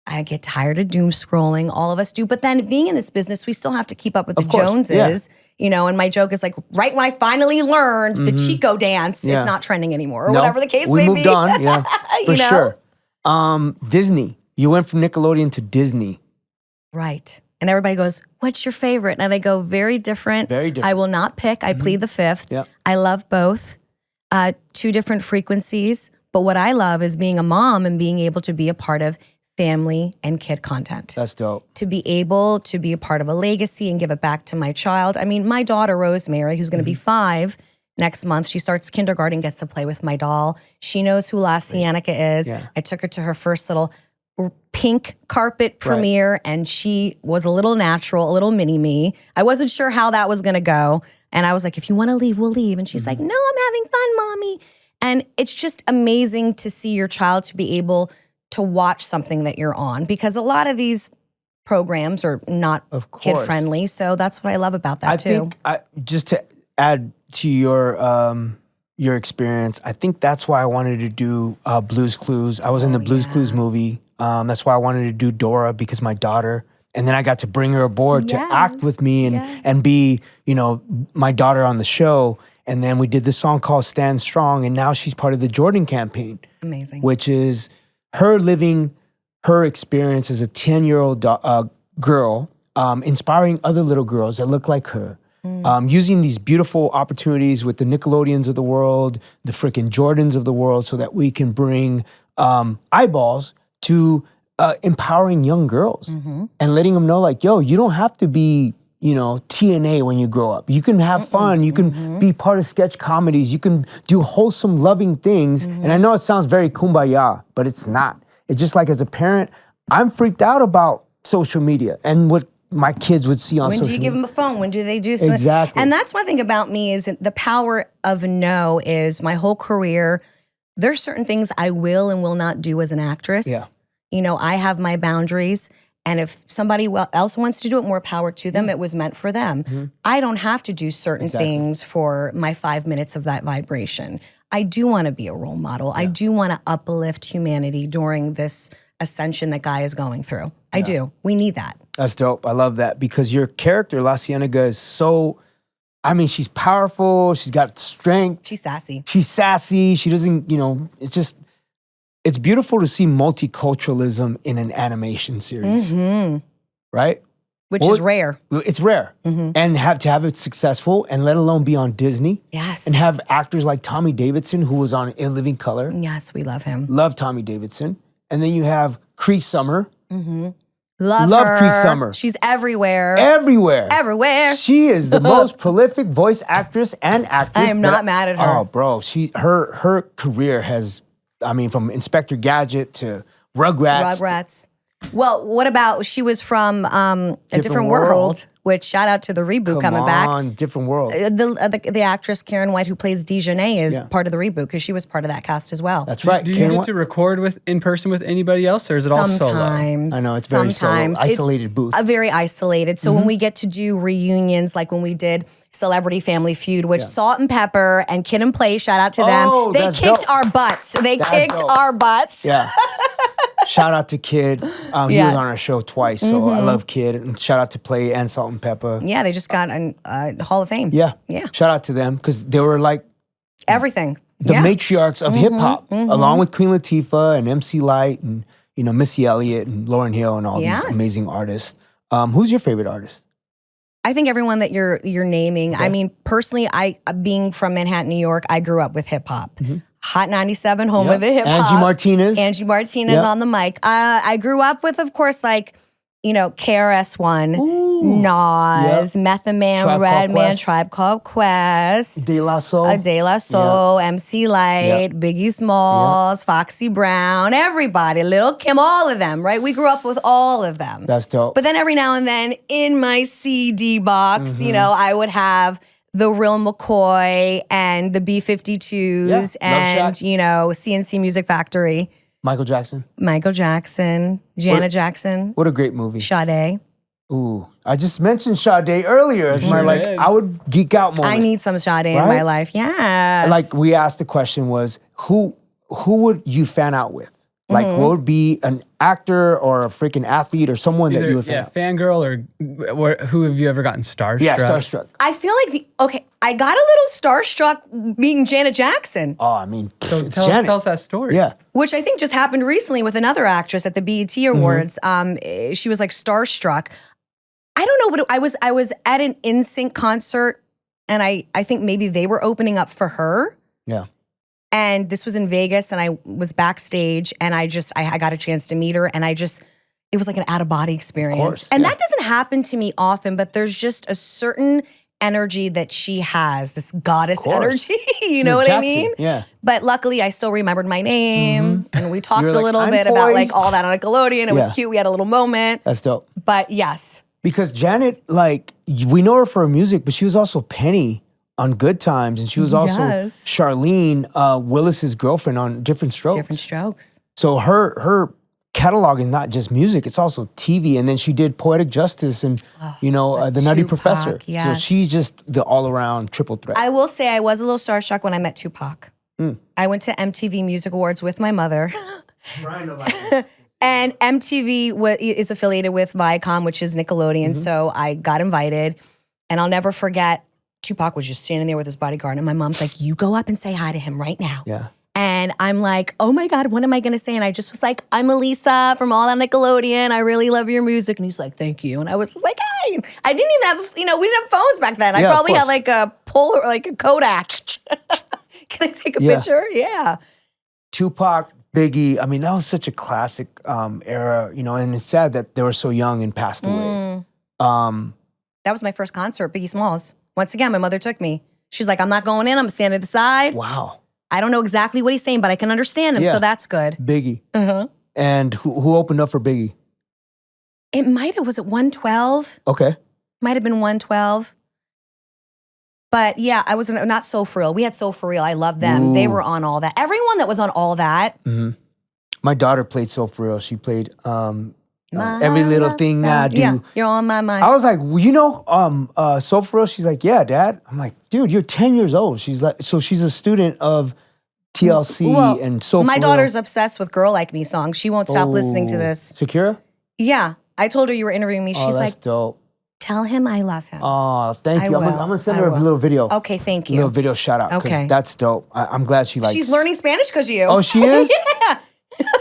I get tired of doom scrolling. All of us do. But then being in this business, we still have to keep up with the Joneses. You know, and my joke is like, right when I finally learned the Chico dance, it's not trending anymore, or whatever the case may be. We moved on, for sure. Disney. You went from Nickelodeon to Disney. Right. And everybody goes, what's your favorite? And I go, very different. Very different. I will not pick. I plead the fifth. I love both. 2 different frequencies. But what I love is being a mom and being able to be a part of family and kid content. That's dope. To be able to be a part of a legacy and give it back to my child. I mean, my daughter, Rosemary, who's going to be 5 next month, she starts kindergarten, gets to play with my doll. She knows who LaCienega is. I took her to her first little pink carpet premiere, and she was a little natural, a little mini-me. I wasn't sure how that was going to go. And I was like, if you want to leave, we'll leave. And she's like, no, I'm having fun, Mommy. And it's just amazing to see your child to be able to watch something that you're on, because a lot of these programs are not kid friendly. So that's what I love about that too. I think just to add to your experience, I think that's why I wanted to do Blue's Clues. I was in the Blue's Clues movie. That's why I wanted to do Dora, because my daughter, and then I got to bring her aboard to act with me and be, you know, my daughter on the show. And then we did this song called Stand Strong, and now she's part of the Jordan campaign. Amazing. Which is her living her experience as a 10-year-old girl, inspiring other little girls that look like her, using these beautiful opportunities with the Nickelodeons of the world, the freaking Jordans of the world, so that we can bring eyeballs to empowering young girls and letting them know, like, yo, you don't have to be, you know, TNA when you grow up. You can have fun. You can be part of sketch comedies. You can do wholesome, loving things. And I know it sounds very kumbaya, but it's not. It's just like, as a parent, I'm freaked out about social media and what my kids would see on social media. When do you give them a phone? When do they do something? Exactly. And that's one thing about me, is the power of no is my whole career. There's certain things I will and will not do as an actress. You know, I have my boundaries. And if somebody else wants to do it, more power to them. It was meant for them. I don't have to do certain things for my 5 minutes of that vibration. I do want to be a role model. I do want to uplift humanity during this ascension that Guy is going through. I do. We need that. That's dope. I love that, because your character, LaCienega, is so, I mean, she's powerful. She's got strength. She's sassy. She's sassy. She doesn't, you know, it's beautiful to see multiculturalism in an animation series, right? Which is rare. It's rare. And to have it successful, and let alone be on Disney. Yes. And have actors like Tommy Davidson, who was on In Living Color. Yes, we love him. Love Tommy Davidson. And then you have Cree Summer. Love her. Cree Summer. She's everywhere. Everywhere. Everywhere. She is the most prolific voice actress and actress. I am not mad at her. Oh, bro. Her career has, I mean, from Inspector Gadget to Rugrats. Well, what about, she was from A Different World, which, shout out to the reboot coming back. Different World. The actress Karen White, who plays Dejanay, is part of the reboot, because she was part of that cast as well. That's right. Do you get to record in person with anybody else, or is it all solo? Sometimes. I know, it's very solo. Isolated booth. Very isolated. So when we get to do reunions, like when we did Celebrity Family Feud, which Salt and Pepper and Kid and Play, shout out to them. They kicked our butts. They kicked our butts. Yeah. Shout out to Kid. He was on our show twice, so I love Kid. And shout out to Play and Salt and Pepper. Yeah, they just got a Hall of Fame. Yeah. Yeah. Shout out to them, because they were like everything. The matriarchs of hip hop, along with Queen Latifah and MC Lyte and, you know, Missy Elliott and Lauryn Hill and all these amazing artists. Who's your favorite artist? I think everyone that you're naming. I mean, personally, I being from Manhattan, New York, I grew up with hip hop. Hot 97, home Yep. of the hip hop. Angie Martinez. Angie Martinez Yep. on the mic. I grew up with, of course, like, KRS-One, Ooh. Nas, Method Man, Tribe Called Redman, Quest. Tribe Called Quest, De La Soul. De La Soul, MC Light, Biggie Smalls, Foxy Brown, everybody, Lil Kim, all of them, right? We grew up with all of them. That's dope. But then every now and then in my CD box, Mm-hmm. I would have the Real McCoy and the B-52s Yeah, Love and, Shack. CNC Music Factory, Michael Jackson. Michael Jackson, Janet Jackson, What a great movie. Sade. Ooh, I just mentioned Sade earlier as my sure did. I would geek out moment. I need some Sade in Right? my life. Yes. Like we asked the question was who would you fan out with? Like Mm-hmm. what would be an actor or a freaking athlete or someone that you would fan out? fangirl or who have you ever gotten starstruck? Yeah, starstruck. I feel like I got a little starstruck meeting Janet Jackson, Oh, I mean, So it's tell Janet. us that story. Yeah. which I think just happened recently with another actress at the BET Awards. She was like starstruck. I don't know, but I was at an NSYNC concert, and I think maybe they were opening up for her. Yeah. And this was in Vegas, and I was backstage, and I got a chance to meet her, and it was like an out-of-body experience. course, And yeah. that doesn't happen to me often, but there's just a certain energy that she has, this goddess course. energy. You She's know what I Jackson, mean? yeah. But luckily, I still remembered my name, and we talked You're a like, little "I'm bit about like poised." all that on Nickelodeon. It was Yeah. cute. We had a little moment. That's dope. But yes, Because Janet, like, we know her for her music, but she was also Penny on Good Times, and she was also Yes. Charlene, Willis's girlfriend on Different Strokes. different strokes. So her catalog is not just music; it's also TV. And then she did Poetic Justice and The Nutty Tupac, Professor. So yes. she's just the all-around triple threat. I will say I was a little starstruck when I met Tupac. I went to MTV Music Awards with my mother. And MTV is affiliated with Viacom, which is Nickelodeon. So I got invited. And I'll never forget, Tupac was just standing there with his bodyguard. And my mom's like, you go up and say hi to him right now. Yeah. And I'm like, oh my God, what am I gonna say? And I just was like, I'm Alisa from All That Nickelodeon. I really love your music. And he's like, thank you. And I was just like, hey, I didn't even have, we didn't have phones back then. I Yeah, of probably had course. like a Polar, like a Kodak. Can I take a Yeah. picture? Yeah. Tupac, Biggie. I mean, that was such a classic era, and it's sad that they were so young and passed away. That was my first concert, Biggie Smalls. Once again, my mother took me. She's like, I'm not going in. I'm standing at the side. Wow. I don't know exactly what he's saying, but I can understand him. Yeah. So that's good. Biggie. Uh-huh. And who opened up for Biggie? Was it 112? Okay. Might have been 112. But yeah, I was not So For Real. We had So For Real. I loved them. They Ooh. were on All That. Everyone that was on All That. My daughter played So For Real. She played My Every Little love Thing I found- Do. Yeah, you're on my mind. I was like, So For Real? She's like, yeah, Dad. I'm like, dude, you're 10 years old. She's like, so she's a student of TLC Well, and So For my Real. daughter's obsessed with Girl Like Me songs. She won't stop listening to Oh. this. Shakira? Yeah. I told her you were interviewing me. Oh, She's that's like, dope. tell him I love him. Oh, thank I you. I'm will. gonna send I her a will. little video. Okay, thank Little you. video shout out. 'Cause Okay. that's dope. I'm glad she likes. She's learning Spanish because of you. Oh, she is? Yeah.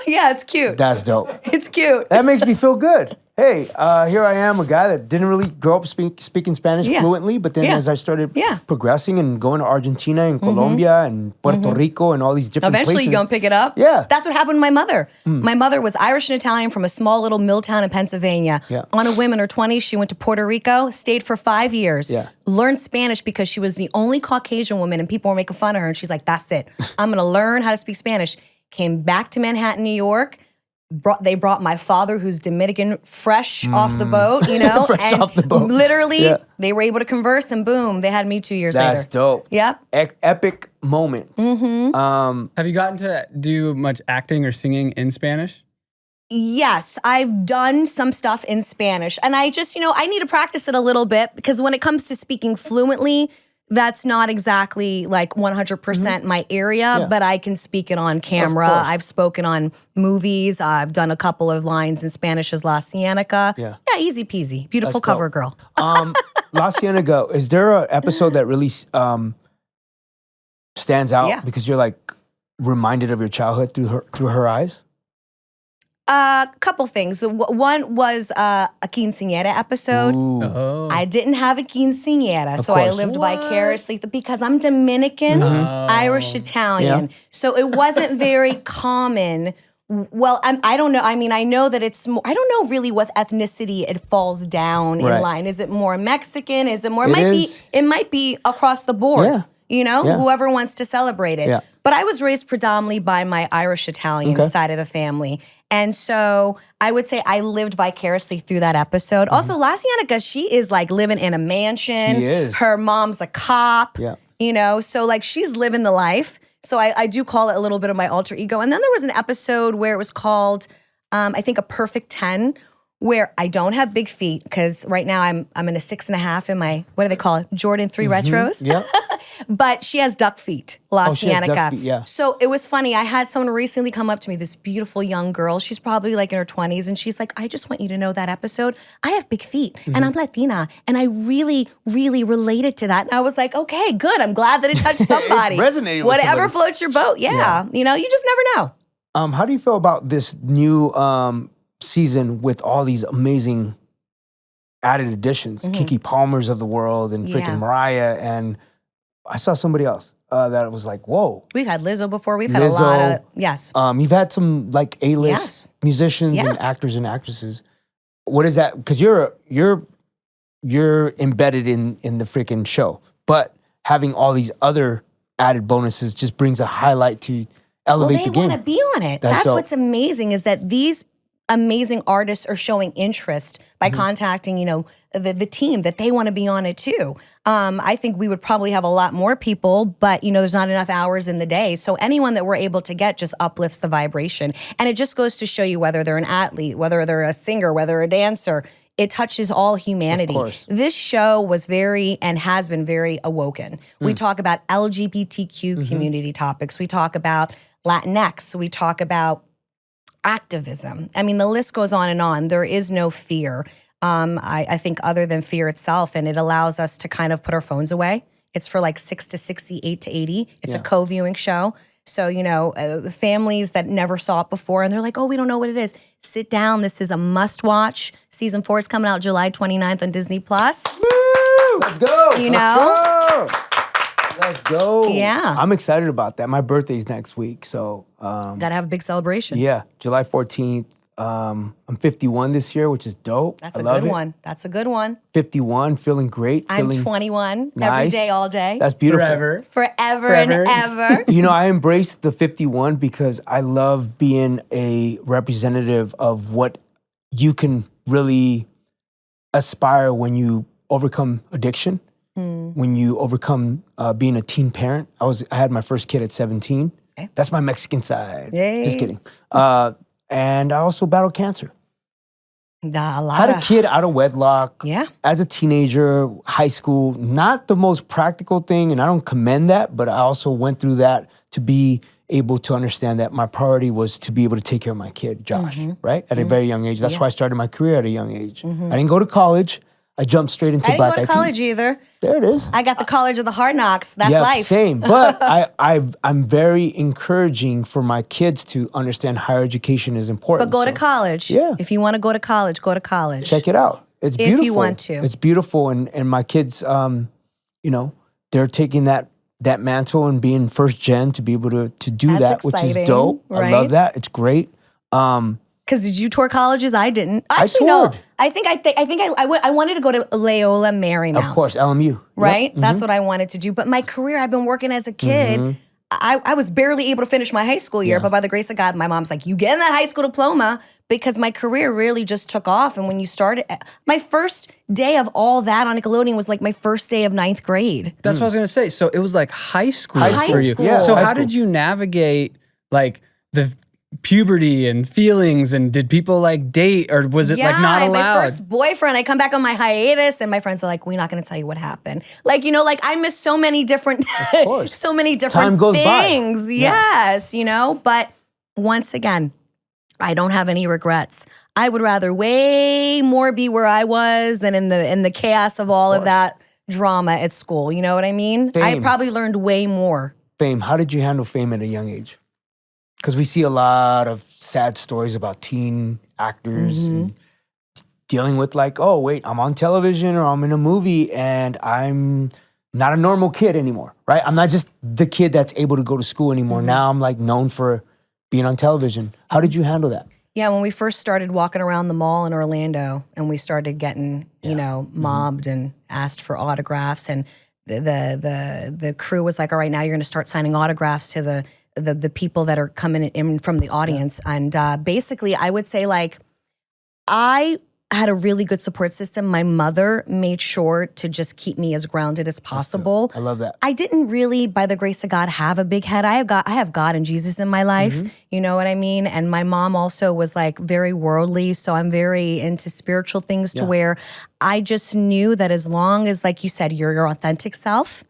Yeah, it's cute. That's dope. It's cute. That makes me feel good. Hey, here I am, a guy that didn't really grow up speaking Spanish Yeah. fluently, but then Yeah. as I started Yeah. progressing and going to Argentina and Colombia and Puerto Rico and all these different Eventually, places. you're going to pick it up. Yeah. That's what happened to my mother. My mother was Irish and Italian from a small little mill town in Pennsylvania. Yeah. On a whim in her 20s, she went to Puerto Rico, stayed for 5 years, Yeah. learned Spanish because she was the only Caucasian woman and people were making fun of her. And she's like, that's it. I'm going to learn how to speak Spanish. Came back to Manhattan, New York. They brought my father, who's Dominican, fresh off the boat, Fresh and off the boat. literally Yeah. they were able to converse, and boom, they had me 2 years That's later. dope. Yep. Epic moment. Have you gotten to do much acting or singing in Spanish? Yes, I've done some stuff in Spanish. And I just, I need to practice it a little bit because when it comes to speaking fluently, that's not exactly like 100% my area, Yeah. but I can speak it on camera. course. I've spoken on movies. I've done a couple of lines in Spanish as LaCienega. Yeah. Yeah, easy peasy. Beautiful That's cover dope. girl. LaCienega, is there an episode that really stands out Yeah. because you're like reminded of your childhood through her eyes? A couple things. One was a quinceañera episode. Ooh. Oh. I didn't have a quinceañera, so I course. lived vicariously because I'm Dominican, Irish, Italian. Yeah. So it wasn't very common. Well, I don't know. I mean, I know that it's more, I don't know really what ethnicity it falls down in Right. line. Is it more Mexican? Is it more? It It might be across the board. Yeah. You know, Yeah. whoever wants to celebrate it. Yeah. But I was raised predominantly by my Irish Italian Okay. side of the family. And so I would say I lived vicariously through that episode. Also, LaCienega, she is like living in a mansion. She is. Her mom's a cop. Yeah. You know, so like she's living the life. So I do call it a little bit of my alter ego. And then there was an episode where it was called, I think, A Perfect 10, where I don't have big feet because right now I'm in a 6.5 in my, what do they call it? Jordan 3 retros. Yeah. But she has duck feet, she has duck LaCienega. feet, yeah. So it was funny. I had someone recently come up to me, this beautiful young girl. She's probably like in her 20s. And she's like, I just want you to know that episode. I have big feet and I'm Latina. And I really, really related to that. And I was like, okay, good. I'm glad that it touched somebody. resonated with Whatever somebody. floats your boat. Yeah. You know, you just never know. How do you feel about this new season with all these amazing added additions? Kiki Palmer's of the world and freaking Yeah. Mariah, and I saw somebody else that was like, whoa. We've had Lizzo before. We've had a lot of, yes. You've had some like A-list Yes. musicians Yeah. and actors and actresses. What is that? Because you're embedded in the freaking show, but having all these other added bonuses just brings a highlight to elevate Well, the they game. want to be on it. That's That's dope. what's amazing is that these amazing artists are showing interest by contacting, you know, the team that they want to be on it too. I think we would probably have a lot more people, but you know, there's not enough hours in the day. So anyone that we're able to get just uplifts the vibration. And it just goes to show you whether they're an athlete, whether they're a singer, whether a dancer, it touches all humanity. course. This show was very and has been very awoken. We talk about LGBTQ community topics. We talk about Latinx. We talk about activism. I mean, the list goes on and on. There is no fear, I think, other than fear itself. And it allows us to kind of put our phones away. It's for like 6 to 60, 8 to 80. It's a co-viewing show. So, you know, families that never saw it before and they're like, oh, we don't know what it is. Sit down. This is a must watch. Season 4 is coming out July 29th on Disney+. Woo! Let's go. You Let's know? go. Let's go. Yeah. I'm excited about that. My birthday's next week. So, Gotta have a big celebration. yeah, July 14th. I'm 51 this year, which is dope. That's I a love good it. one. That's a good one. 51, feeling great. I'm feeling 21 every nice. day, all day. That's beautiful. Forever. Forever and ever. You know, I embrace the 51 because I love being a representative of what you can really aspire when you overcome addiction, when you overcome being a teen parent. I had my first kid at 17. Okay. That's my Mexican side. Yay. Just kidding. And I also battled cancer. Nah, a lot Had a of, kid out of wedlock. Yeah. As a teenager, high school, not the most practical thing, and I don't commend that, but I also went through that to be able to understand that my priority was to be able to take care of my kid, Josh, right? At a very young age. That's why I started my career at a young age. I didn't go to college. I jumped straight into I didn't Black go to Eyed Peas. college either. There it is. I got the college of the hard knocks. That's Yeah, life. same. But I'm very encouraging for my kids to understand higher education is important. But go to So college. Yeah. If you want to go to college, go to college. check it out. It's If you beautiful. want to. It's beautiful, and my kids, you know, they're taking that mantle and being first gen to be able to do That's that, which exciting, is dope. I right? love that. It's great. Because did you tour colleges? I didn't. I Actually, no. toured. I wanted to go to Loyola Marymount. Of course, LMU. Right? Yep. That's what I wanted to do. But my career, I've been working as a kid. I was barely able to finish my high school year, but by the grace of God, my mom's like, you get in that high school diploma, because my career really just took off. And when you started, my first day of all that on Nickelodeon was like my first day of 9th grade. That's what I was gonna say. So it was like high school High for you. school. Yeah, So high how school. did you navigate like the puberty and feelings, and did people like date, or was it like not allowed? My first boyfriend, I come back on my hiatus and my friends are like, we're not going to tell you what happened. Like, you know, like I missed so many different, course. so many Time different goes by. things. Yes, you know, but once again, I don't have any regrets. I would rather way more be where I was than in the chaos of all of that drama at school. You know what I mean? I Fame. probably learned way more. Fame. How did you handle fame at a young age? Because we see a lot of sad stories about teen actors and dealing with like, oh, wait, I'm on television or I'm in a movie and I'm not a normal kid anymore, right? I'm not just the kid that's able to go to school anymore. Now I'm like known for being on television. How did you handle that? Yeah, when we first started walking around the mall in Orlando and we started getting, you know, mobbed and asked for autographs, and the crew was like, all right, now you're gonna start signing autographs to the people that are coming in from the audience. And basically I would say like, I had a really good support system. My mother made sure to just keep me as grounded as possible. I love that. I didn't really, by the grace of God, have a big head. I have God and Jesus in my life. You know what I mean? And my mom also was like very worldly. So I'm very into spiritual things to where I just knew that as long as, like you said, you're your authentic self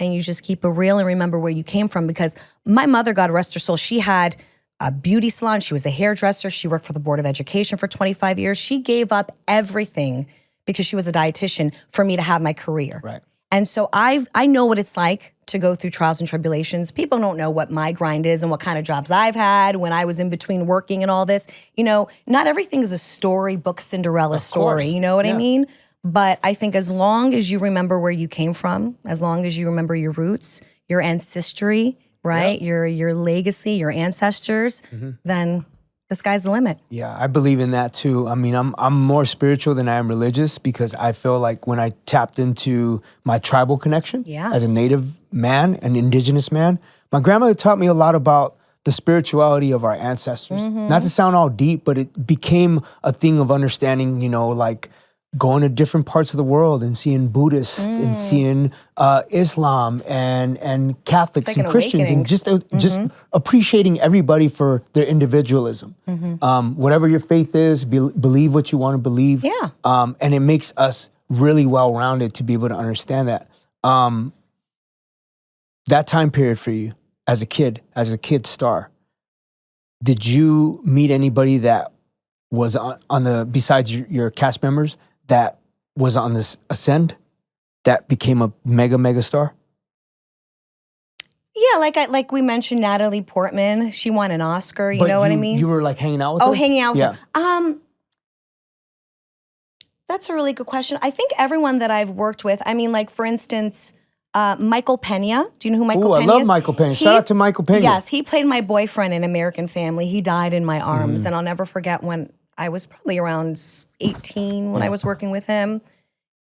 and you just keep it real and remember where you came from. Because my mother, God rest her soul, she had a beauty salon. She was a hairdresser. She worked for the Board of Education for 25 years. She gave up everything because she was a dietitian for me to have my career. Right. And so I know what it's like to go through trials and tribulations. People don't know what my grind is and what kind of jobs I've had when I was in between working and all this. You know, not everything is a storybook Cinderella story. You know what I mean? But I think as long as you remember where you came from, as long as you remember your roots, your ancestry, right? Your legacy, your ancestors, then the sky's the limit. Yeah, I believe in that too. I mean, I'm more spiritual than I am religious because I feel like when I tapped into my tribal connection as a native man, an indigenous man, my grandmother taught me a lot about the spirituality of our ancestors. Not to sound all deep, but it became a thing of understanding, you know, like going to different parts of the world and seeing Buddhists and seeing Islam and Catholics like and an Christians and just appreciating everybody for their individualism. Whatever your faith is, believe what you want to believe. Yeah. And it makes us really well-rounded to be able to understand that. That time period for you as a kid star, did you meet anybody that was on the, besides your cast members, that was on this ascend, that became a mega star? Yeah, like we mentioned, Natalie Portman. She won an Oscar. You know what I mean? You were like hanging out with her? Oh, hanging out with her. That's a really good question. I think everyone that I've worked with. I mean, like for instance, Michael Pena. Do you know who Michael Pena is? I love Michael Pena. Shout out to Michael Pena. Yes, he played my boyfriend in American Family. He died in my arms, and I'll never forget when I was probably around 18 when I was working with him.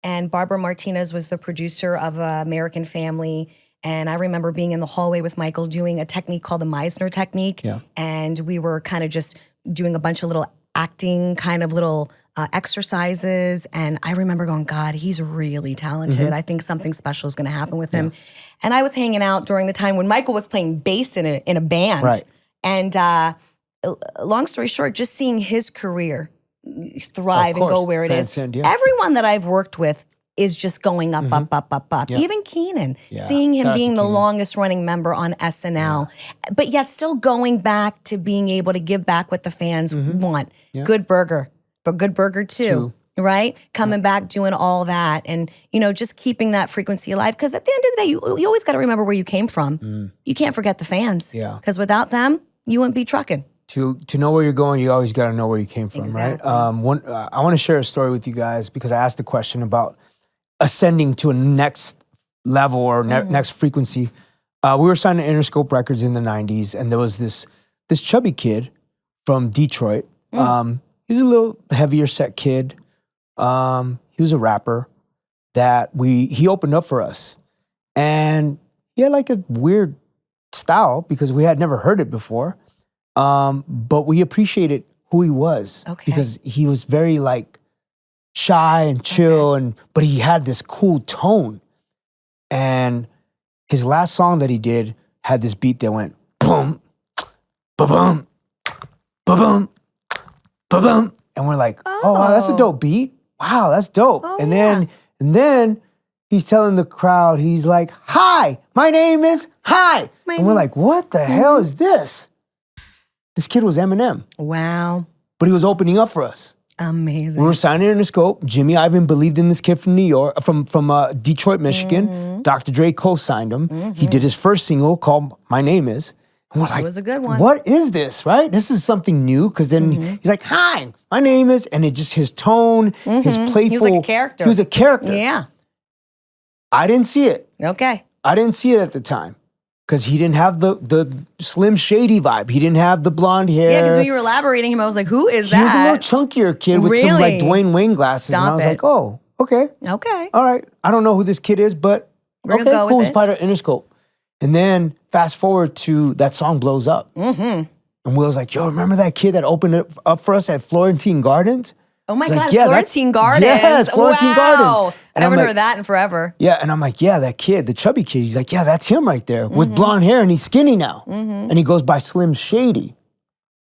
And Barbara Martinez was the producer of American Family. And I remember being in the hallway with Michael doing a technique called the Meisner technique. And we were kind of just doing a bunch of little acting kind of little exercises. And I remember going, God, he's really talented. I think something special is going to happen with him. And I was hanging out during the time when Michael was playing bass in a band. Right. And long story short, just seeing his career thrive and go where it is. Everyone that I've worked with is just going up. Even Kenan, seeing him being the longest running member on SNL, but yet still going back to being able to give back what the fans want. Good Burger, but Good Burger too. Right? Coming back, doing all that, and you know, just keeping that frequency alive. Because at the end of the day, you always got to remember where you came from. You can't forget the fans. Because without them, you wouldn't be trucking. To know where you're going, you always got to know where you came from, right? I want to share a story with you guys because I asked the question about ascending to a next level or next frequency. We were signed to Interscope Records in the 90s, and there was this chubby kid from Detroit. He was a little heavier set kid. He was a rapper that he opened up for us. And he had like a weird style because we had never heard it before. But we appreciated who he was because he was very like shy and chill, but he had this cool tone. And his last song that he did had this beat that went boom, ba-boom, ba-boom, ba-boom. And we're like, oh wow, that's a dope beat. Wow, that's dope. And then he's telling the crowd, he's like, hi, my name is Hi. And we're like, what the hell is this? This kid was Eminem. Wow. But he was opening up for us. Amazing. We were signing in the scope. Jimmy Iovine believed in this kid from New York, from Detroit, Michigan. Dr. Dre co-signed him. He did his first single called My Name Is. And we're It like, was a good one. what is this, right? This is something new. Because then he's like, hi, my name is, and it just his tone, his playful. He was like a character. He was a character. Yeah. I didn't see it. Okay. I didn't see it at the time. Because he didn't have the Slim Shady vibe. He didn't have the blonde hair. Yeah, because when you were elaborating him, I was like, who is He was a that? little chunkier kid with some like Really? Dwayne Wayne glasses. and I Stop was it. like, oh, okay. Okay. All right. I don't know who this kid is, but We're okay, gonna go cool. with He's it. part of Interscope. And then fast forward to that song blows up. And Will's like, yo, remember that kid that opened it up for us at Florentine Gardens? Oh my Like, God, yeah, that's- Florentine Gardens. yes, Florentine wow. Gardens. I And I'm haven't like- heard that in forever. Yeah, and I'm like, yeah, that kid, the chubby kid. He's like, yeah, that's him right there with blonde hair, and he's skinny now. And he goes by Slim Shady.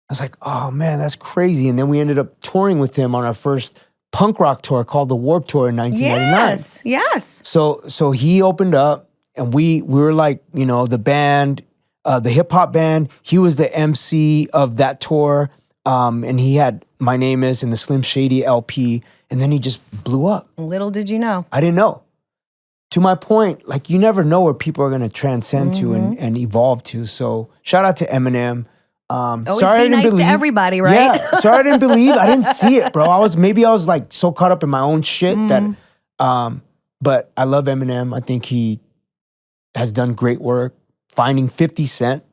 I was like, oh man, that's crazy. And then we ended up touring with him on our first punk rock tour called the Warped Tour in 1999. Yes. So he opened up, and we were like, you know, the band, the hip hop band. He was the MC of that tour, and he had My Name Is and the Slim Shady LP, and then he just blew up. Little did you know. I didn't know. To my point, like you never know where people are going to transcend to and evolve to. So shout out to Eminem. Always sorry I be didn't nice believe. to everybody, right? Yeah. Sorry I didn't believe. I didn't see it, bro. I was like so caught up in my own shit that. But I love Eminem. I think he has done great work. Finding 50 Cent.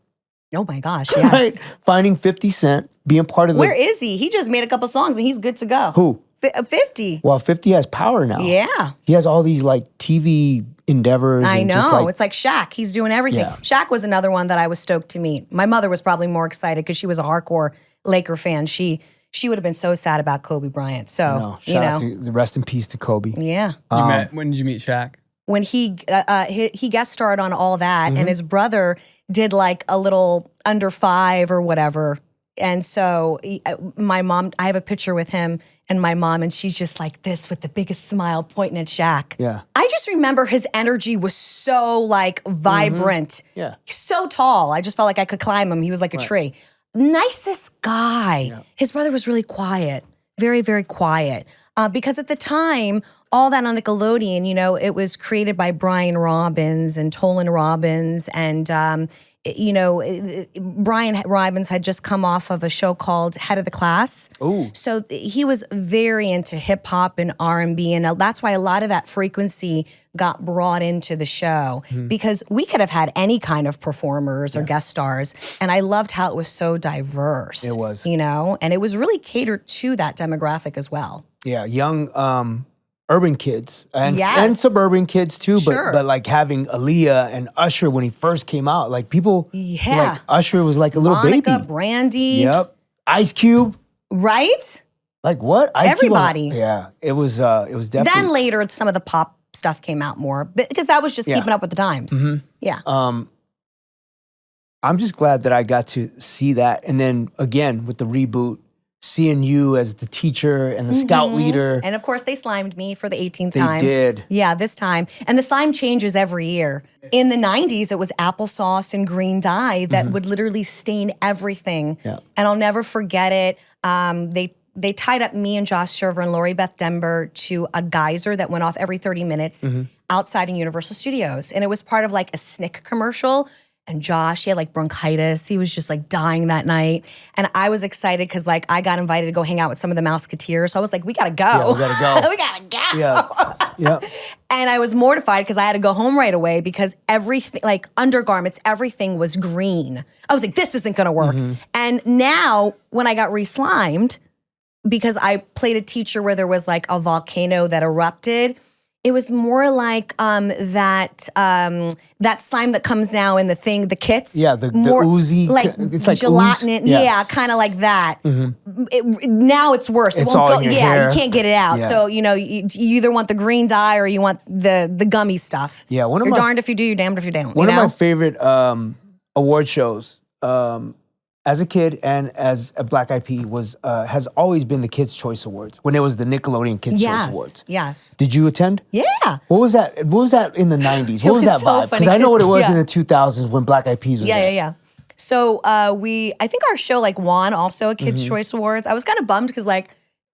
Oh my gosh, yes. Right? Finding 50 Cent. Being part of the. Where is he? He just made a couple songs and he's good to go. Who? 50. Well, 50 has power now. Yeah. He has all these like TV endeavors. I and know. Just like, It's like Shaq. He's doing everything. Yeah. Shaq was another one that I was stoked to meet. My mother was probably more excited because she was a hardcore Laker fan. She would have been so sad about Kobe Bryant. So, no, you shout know. out to the rest in peace to Kobe. Yeah. When did you meet Shaq? When he guest starred on all that, and his brother did like a little under 5 or whatever. And so my mom, I have a picture with him and my mom, and she's just like this with the biggest smile pointing at Shaq. Yeah. I just remember his energy was so like vibrant. Yeah. So tall. I just felt like I could climb him. He was like a tree. Nicest guy. Yeah. His brother was really quiet. Very, very quiet. Because at the time, all that on Nickelodeon, you know, it was created by Brian Robbins and Tolan Robbins. And, you know, Brian Robbins had just come off of a show called Head of the Class. Ooh. So he was very into hip hop and R&B. And that's why a lot of that frequency got brought into the show because we could have had any kind of performers or guest stars. And I loved how it was so diverse. It was. You know, and it was really catered to that demographic as well. Yeah, young urban kids and Yes. suburban kids too, Sure. but like having Aaliyah and Usher when he first came out, like people, Yeah. like Usher was like a little Monica, baby. Brandy, Yep. Ice Cube, right? like what? Ice Everybody. Cube yeah, it was definitely. Then later, some of the pop stuff came out more because that was just Yeah. keeping up with the times. Yeah. I'm just glad that I got to see that, and then again with the reboot, seeing you as the teacher and the scout leader. And of course, they slimed me for the 18th They time. did. Yeah, this time. And the slime changes every year. In the 90s, it was applesauce and green dye that would literally stain everything. Yeah. And I'll never forget it. They tied up me and Josh Sherver and Lori Beth Denber to a geyser that went off every 30 minutes outside in Universal Studios. And it was part of like a Snick commercial. And Josh, he had like bronchitis. He was just like dying that night. And I was excited because like I got invited to go hang out with some of the Mouseketeers. So I was like, we gotta go. Yeah, we gotta go. we gotta go. Yeah, yeah. And I was mortified because I had to go home right away because everything, like undergarments, everything was green. I was like, this isn't gonna work. And now when I got re-slimed, because I played a teacher where there was like a volcano that erupted, it was more like that slime that comes now in the kits. Yeah, the more oozy, like it's like gelatinous. ooze. Yeah, kind of like that. Now it's worse. It's it won't all go. in your Yeah, hair. you can't get it out. Yeah. So you know, you either want the green dye or you want the gummy stuff. Yeah, one of you're my- darned if you do, you're damned if you don't. One you know? of my favorite award shows as a kid and as a Black Eyed Pea has always been the Kids' Choice Awards when it was the Nickelodeon Kids' Choice Awards. Yes. Did you attend? Yeah. What was that? What was that in the 90s? What was was that so vibe? Because funny. I know what it was Yeah. in the 2000s when Black Eyed Peas was there. Yeah. So I think our show like won also a Kids' Mm-hmm. Choice Awards. I was kind of bummed because like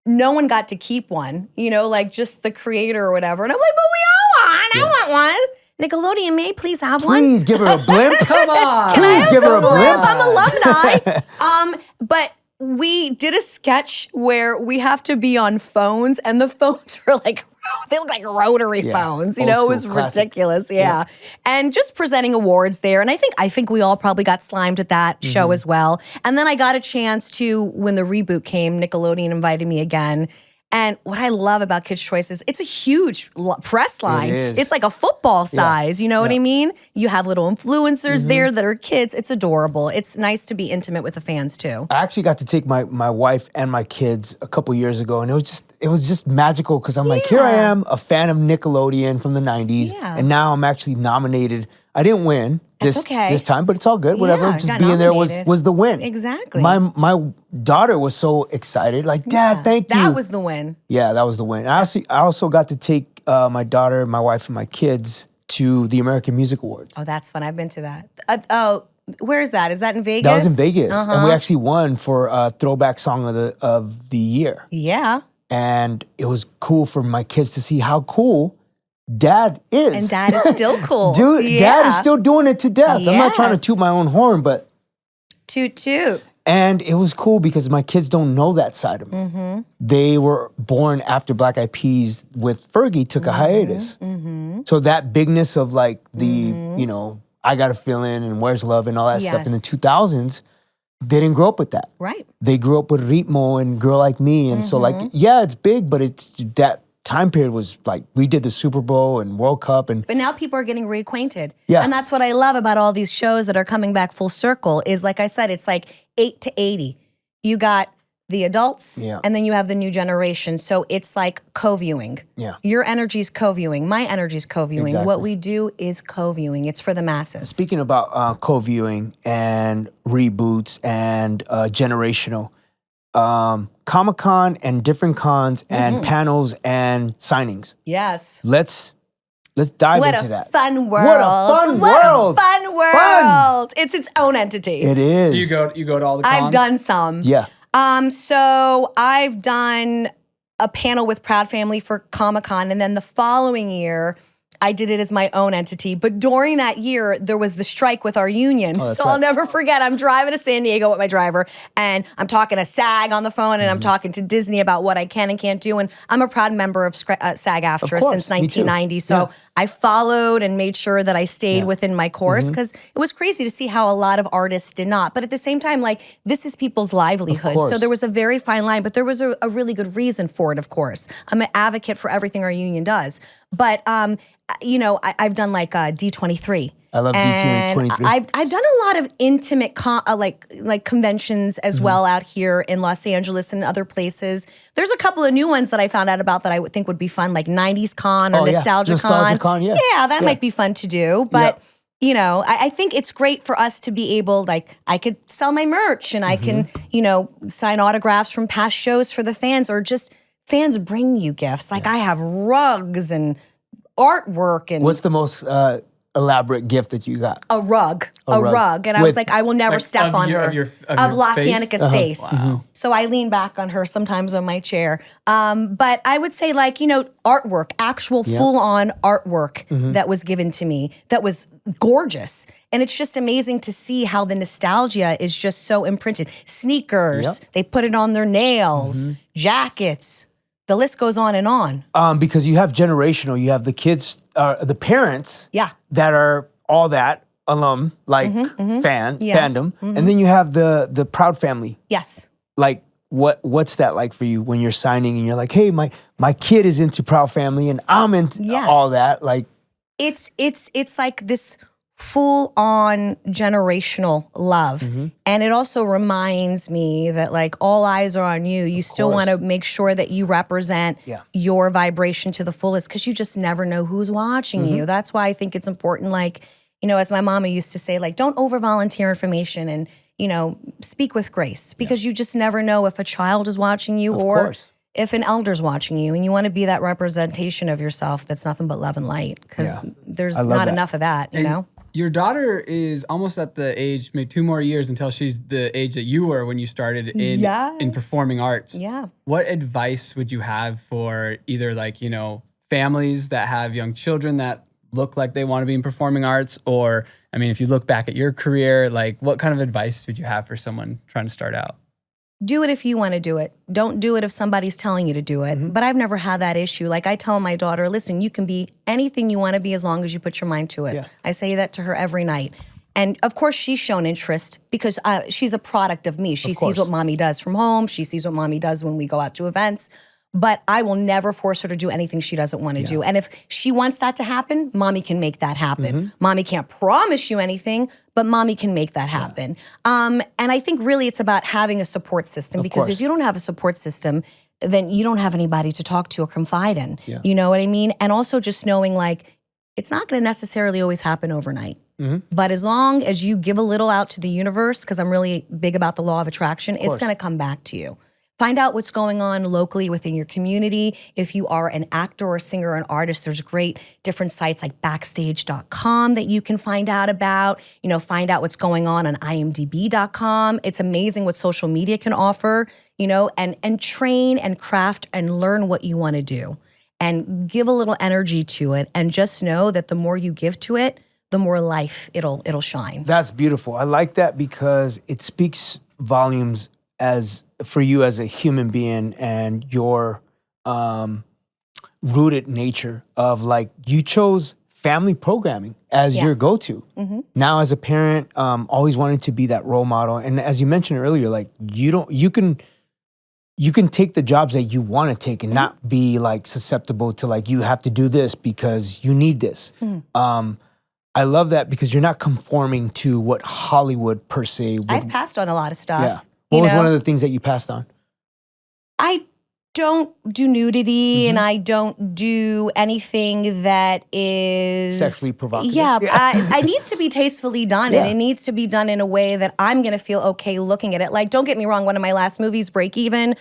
no one got to keep one, you know, like just the creator or whatever. And I'm like, but we all won. I want one. Nickelodeon, may I please have one? Please give her a blimp. Come on. Please give her a blimp. I'm alumni. But we did a sketch where we have to be on phones, and the phones were like, they look like rotary phones. You Old know, it school, was classic. ridiculous. Yeah. And just presenting awards there. And I think we all probably got slimed at that show as well. And then I got a chance to, when the reboot came, Nickelodeon invited me again. And what I love about Kids' Choice is it's a huge press line. is. It's like a football size, you know what I mean? You have little influencers there that are kids. It's adorable. It's nice to be intimate with the fans too. I actually got to take my wife and my kids a couple years ago, and it was just magical because I'm like, here I am, a fan of Nickelodeon from the 90s, Yeah. and now I'm actually nominated. I didn't win That's okay. this time, but it's all good. Whatever. Yeah, Just got being there nominated. was the win. Exactly. My daughter was so excited, like, Dad, thank you. That was the win. Yeah, that was the win. I also got to take my daughter, my wife, and my kids to the American Music Awards. Oh, that's fun. I've been to that. Where is that? Is that in Vegas? That was in Vegas, and we actually won for Throwback Song of the Year. Yeah. And it was cool for my kids to see how cool Dad is. And Dad is still cool. Dude, yeah. Dad is still doing it to death. I'm not trying to Yes. toot my own horn, but Toot toot. and it was cool because my kids don't know that side of me. Mm-hmm. They were born after Black Eyed Peas with Fergie took a hiatus. Mm-hmm. So that bigness of like the, you know, I Got a Feeling and Where's Love and all that stuff in the Yes. 2000s, they didn't grow up with that. Right. They grew up with Ritmo and Girl Like Me. And so like, yeah, it's big, but it's that time period was like, we did the Super Bowl and World Cup and But now people are getting reacquainted. Yeah. And that's what I love about all these shows that are coming back full circle is, like I said, it's like 8 to 80. You got the adults and then you have the new generation. So it's like co-viewing. Yeah. Your energy's co-viewing. My energy's co-viewing. Exactly. What we do is co-viewing. It's for the masses. Speaking about co-viewing and reboots and generational, Comic-Con and different cons and panels and signings. Yes. Let's dive What into a that. fun world. What a fun What world. a fun world. It's its own entity. It is. Do you go to all the cons? I've done some. Yeah. So I've done a panel with Proud Family for Comic-Con, and then the following year, I did it as my own entity. But during that year, there was the strike with our union. So I'll never forget, I'm driving to San Diego with my driver, and I'm talking to SAG on the phone, and I'm talking to Disney about what I can and can't do. And I'm a proud member of SAG-AFTRA course, since me too. 1990. So I followed and made sure that I stayed within my course, because it was crazy to see how a lot of artists did not. But at the same time, like, this is people's livelihood. course. So there was a very fine line, but there was a really good reason for it, of course. I'm an advocate for everything our union does. But, you know, I've done like D23. I love D23. I've done a lot of intimate like conventions as well out here in Los Angeles and other places. There's a couple of new ones that I found out about that I would think would be fun, like 90s Con or Nostalgia Con. Nostalgia Con, yeah. Yeah, that might be fun to do. But you know, I think it's great for us to be able, like, I could sell my merch and I can, you know, sign autographs from past shows for the fans, or just fans bring you gifts. Like I have rugs and artwork and What's the most elaborate gift that you got? a rug. rug. And I was like, I will never Like, step of on your- her. of your- of Of your face? LaCienaga's face. Wow. So I lean back on her sometimes on my chair. But I would say, like, you know, artwork, actual full-on artwork that was given to me that was gorgeous. And it's just amazing to see how the nostalgia is just so imprinted. Sneakers, they put it on their nails, jackets. The list goes on and on. Because you have generational, you have the kids, the parents that are all that alum, like fandom, and then you have the Proud Family. Yes. Like, what's that like for you when you're signing and you're like, hey, my kid is into Proud Family and I'm into all that? Like, It's like this full-on generational love. And it also reminds me that, like, all eyes are on you. You still want to make sure that you represent your vibration to the fullest, because you just never know who's watching you. That's why I think it's important, like, you know, as my mama used to say, like, don't over-volunteer information and, you know, speak with grace, because you just never know if a child is watching you or if an elder's watching you, and you want to be that representation of yourself that's nothing but love and light, because there's not enough of that, you know? Your daughter is almost at the age, maybe 2 more years until she's the age that you were when you started in performing arts. Yeah. What advice would you have for either, like, you know, families that have young children that look like they want to be in performing arts? Or, I mean, if you look back at your career, like what kind of advice would you have for someone trying to start out? Do it if you want to do it. Don't do it if somebody's telling you to do it. But I've never had that issue. Like I tell my daughter, listen, you can be anything you want to be as long as you put your mind to it. Yeah. I say that to her every night. And of course, she's shown interest because she's a product of me. She sees what mommy does from home. She sees what mommy does when we go out to events. But I will never force her to do anything she doesn't want to do. And if she wants that to happen, mommy can make that happen. Mommy can't promise you anything, but mommy can make that happen. And I think really it's about having a support system because if you don't have a support system, then you don't have anybody to talk to or confide in. You know what I mean? And also just knowing like, it's not going to necessarily always happen overnight. But as long as you give a little out to the universe, because I'm really big about the law of attraction, it's going to come back to you. Find out what's going on locally within your community. If you are an actor or singer or an artist, there's great different sites like backstage.com that you can find out about. You know, find out what's going on imdb.com. It's amazing what social media can offer, you know, and train and craft and learn what you want to do. And give a little energy to it. And just know that the more you give to it, the more life it'll shine. That's beautiful. I like that because it speaks volumes as for you as a human being and your rooted nature of like you chose family programming as your go-to. Now as a parent, always wanted to be that role model. And as you mentioned earlier, like you can take the jobs that you want to take and not be like susceptible to like you have to do this because you need this. I love that because you're not conforming to what Hollywood per se would. I've passed on a lot of stuff. Yeah. What was one of the things that you passed on? I don't do nudity and I don't do anything that is sexually provocative. Yeah, it needs to be tastefully done and it needs to be done in a way that I'm going to feel okay looking at it. Like, don't get me wrong, one of my last movies, Break Even,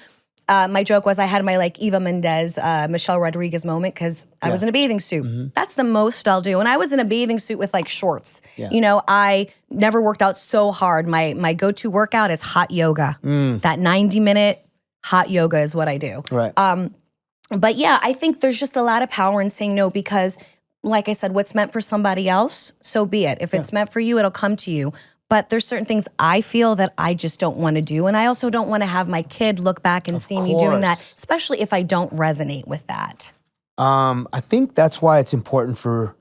my joke was I had my like Eva Mendes, Michelle Rodriguez moment because I was in a bathing suit. That's the most I'll do. And I was in a bathing suit with like shorts. You know, I never worked out so hard. My go-to workout is hot yoga. That 90-minute hot yoga is what I do. Right. But yeah, I think there's just a lot of power in saying no because, like I said, what's meant for somebody else, so be it. If it's meant for you, it'll come to you. But there's certain things I feel that I just don't want to do. And I also don't want to have my kid look back and see me doing that, especially if I don't resonate with that. I think that's why it's important for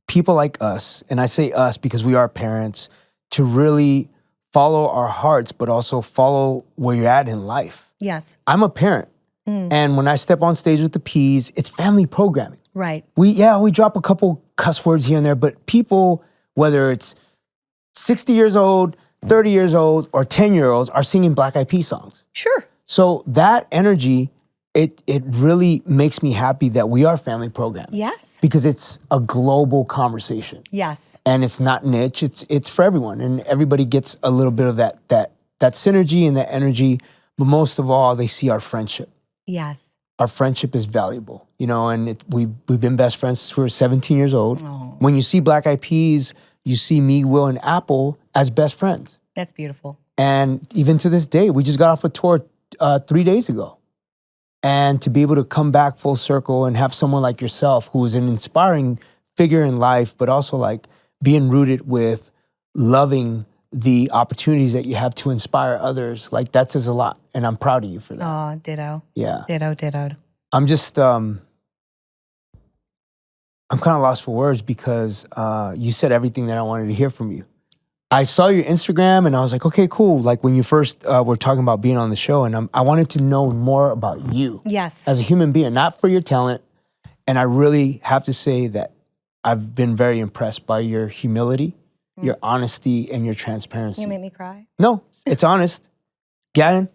people like us, and I say us because we are parents, to really follow our hearts, but also follow where you're at in life. Yes. I'm a parent. And when I step on stage with the P's, it's family programming. Right. We drop a couple cuss words here and there, but people, whether it's 60 years old, 30 years old, or 10-year-olds are singing Black Eyed Peas songs. Sure. So that energy, it really makes me happy that we are family programming. Yes. Because it's a global conversation. Yes. And it's not niche, it's for everyone. And everybody gets a little bit of that synergy and that energy. But most of all, they see our friendship. Yes. Our friendship is valuable, you know, and we've been best friends since we were 17 years old. Oh. When you see Black Eyed Peas, you see me, Will, and Apple as best friends. That's beautiful. And even to this day, we just got off a tour 3 days ago. And to be able to come back full circle and have someone like yourself who is an inspiring figure in life, but also like being rooted with loving the opportunities that you have to inspire others, like that says a lot. And I'm proud of you for that. Oh, ditto. Yeah. Ditto. I'm just, I'm kind of lost for words because you said everything that I wanted to hear from you. I saw your Instagram and I was like, okay, cool. Like when you first were talking about being on the show, and I wanted to know more about you. Yes. As a human being, not for your talent. And I really have to say that I've been very impressed by your humility, your honesty, and your transparency. You make me cry. No, it's honest. Gannon,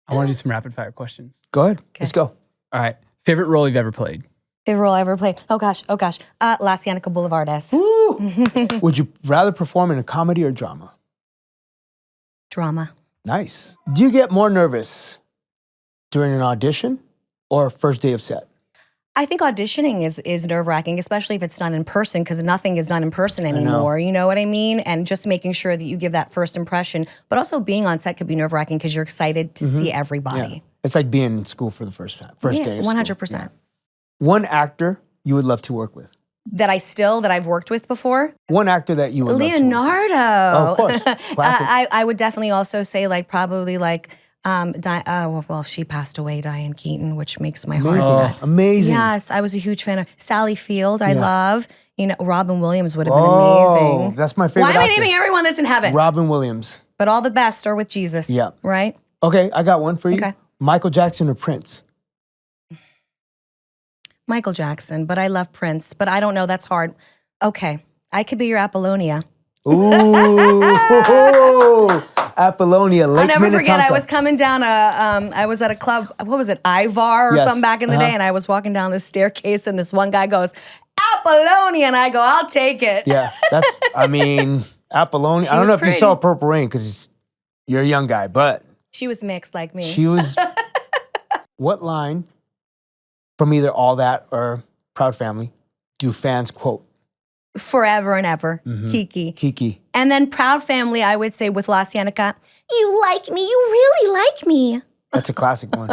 I want to do some rapid fire questions. go ahead. Let's go. All right. Favorite role you've ever played? Favorite role I ever played? Oh gosh. LaCienega Boulevard. Woo! Would you rather perform in a comedy or drama? Drama. Nice. Do you get more nervous during an audition or first day of set? I think auditioning is nerve-wracking, especially if it's done in person, because nothing is done in person anymore. You know what I mean? And just making sure that you give that first impression. But also being on set could be nerve-wracking because you're excited to see everybody. Yeah. It's like being in school for the first time, first day of school. 100%. One actor you would love to work with. That I've worked with before. One actor that you would Leonardo. love to work with. Oh, of course. Classic. I would definitely also say like probably like well, she passed away, Diane Keaton, which makes my heart sad. Amazing. Yes, I was a huge fan of Sally Field. I love. Robin Williams would have been amazing. That's my favorite. Why am I naming everyone that's in heaven? Robin Williams. But all the best are with Jesus. Yeah. Right? Okay, I got one for you. Okay. Michael Jackson or Prince? Michael Jackson, but I love Prince. But I don't know, that's hard. Okay, I could be your Apollonia. Ooh, Apollonia, Lake I'll never forget, Minnetonka. I was coming down I was at a club, what was it, Ivar or something back in the day, and I was walking down this staircase and this one guy goes, Apollonia, and I go, I'll take it. Yeah, that's, Apollonia. I don't know if you saw Purple Rain because you're a young guy, but. She was mixed like me. She was, what line from either All That or Proud Family do fans quote? Forever and ever, Kiki. Kiki. And then Proud Family, I would say with LaCienega, you like me, you really like me. That's a classic one.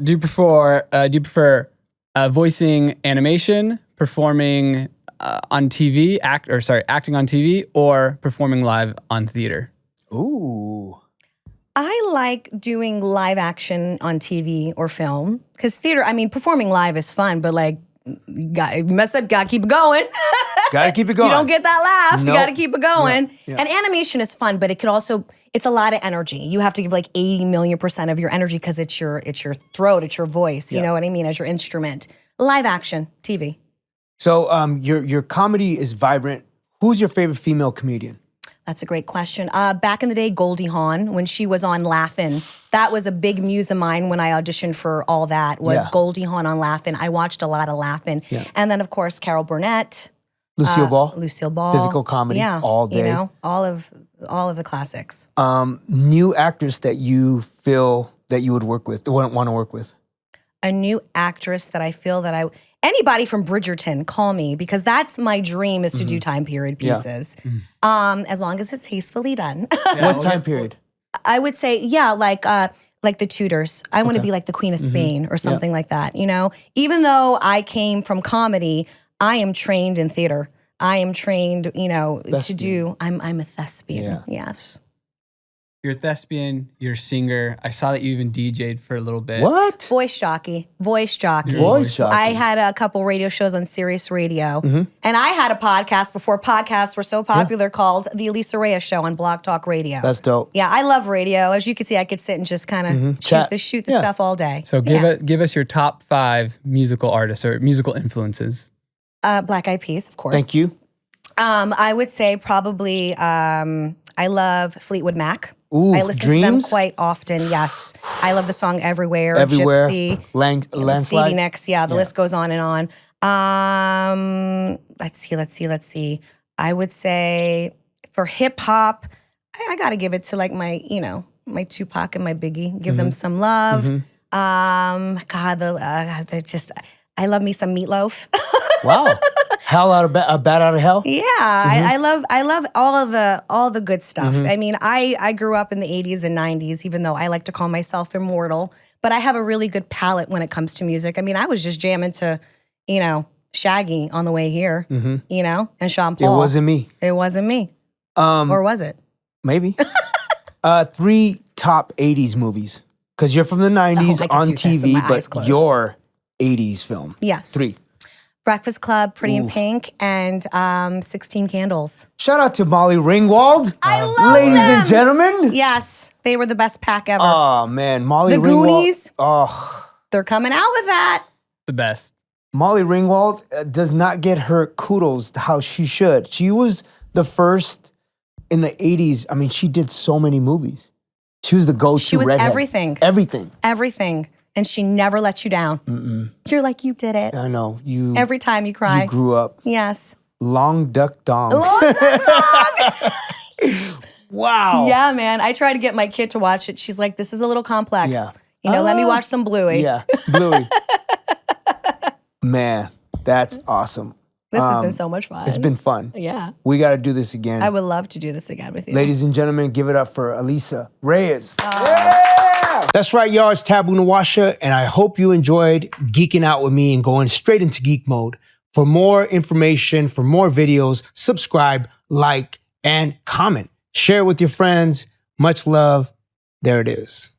Do you prefer voicing animation, performing on TV, acting on TV, or performing live on theater? Ooh. I like doing live action on TV or film because theater, performing live is fun, but like, you mess up, gotta keep it going. Gotta keep it going. You don't get that laugh. Nope. You gotta keep it going. Yeah. And animation is fun, but it could also, it's a lot of energy. You have to give like 80 million% of your energy because it's your throat, it's your voice, you know what I mean, as your instrument. Live action, TV. So your comedy is vibrant. Who's your favorite female comedian? That's a great question. Back in the day, Goldie Hawn, when she was on Laugh-In, that was a big muse of mine when I auditioned for All That, was Goldie Hawn on Laugh-In. I watched a lot of Laugh-In. Yeah. And then, of course, Carol Burnett. Lucille Ball. Lucille Ball. Physical comedy all day. You know, all of the classics. New actress that you feel that you would work with, want to work with? A new actress that I feel that anybody from Bridgerton, call me, because that's my dream is to do time period pieces. Yeah. As long as it's tastefully done. What time period? I would say, like the Tudors. I want to be like the Queen of Spain or something like that, you know? Even though I came from comedy, I am trained in theater. I am trained, I'm a thespian, yes. You're a thespian, you're a singer. I saw that you even DJ'd for a little bit. What? Voice jockey. Voice jockey. I had a couple radio shows on Sirius Radio. And I had a podcast before podcasts were so popular called The Alisa Reyes Show on Blog Talk Radio. That's dope. Yeah, I love radio. As you can see, I could sit and just kind of shoot the stuff all day. So give us your top 5 musical artists or musical influences. Black Eyed Peas, of course. Thank you. I would say probably I love Fleetwood Mac. Ooh, I listen Dreams? to them quite often, yes. I love the song Everywhere, Gypsy. Landslide. Stevie Nicks, the list goes on and on. Let's see. I would say for hip hop, I gotta give it to like my Tupac and my Biggie. Give them some love. I love me some Meatloaf. Wow. Bat Out of Hell? Yeah, I love all the good stuff. I mean, I grew up in the 80s and 90s, even though I like to call myself immortal, but I have a really good palate when it comes to music. I mean, I was just jamming to, Shaggy on the way here, and Sean Paul. It wasn't me. It wasn't me. Or was it? Maybe. 3 top 80s movies. Because you're from the 90s on TV, but your 80s film. Yes. 3. Breakfast Club, Pretty in Pink, and 16 Candles. Shout out to Molly Ringwald. I love Ladies them. and gentlemen. Yes, they were the best pack ever. Oh, man. Molly The Ringwald. Goonies. Oh. They're coming out with that. The best. Molly Ringwald does not get her kudos how she should. She was the first in the 80s. I mean, she did so many movies. She was the go-to She was redhead. everything. Everything. And she never let you down. You're like, you did it. I know. Every time you cry. You grew up. Yes. Long Duck Dong. Long Duck Dong! Wow. Yeah, man. I try to get my kid to watch it. She's like, this is a little complex. Yeah. Let me watch some Bluey. Yeah, Bluey. Man, that's awesome. This has been so much fun. It's been fun. Yeah. We got to do this again. I would love to do this again with you. Ladies and gentlemen, give it up for Alisa Reyes. Yeah! That's right, y'all. It's Taboo Nawasha, and I hope you enjoyed geeking out with me and going straight into geek mode. For more information, for more videos, subscribe, like, and comment. Share it with your friends. Much love. There it is.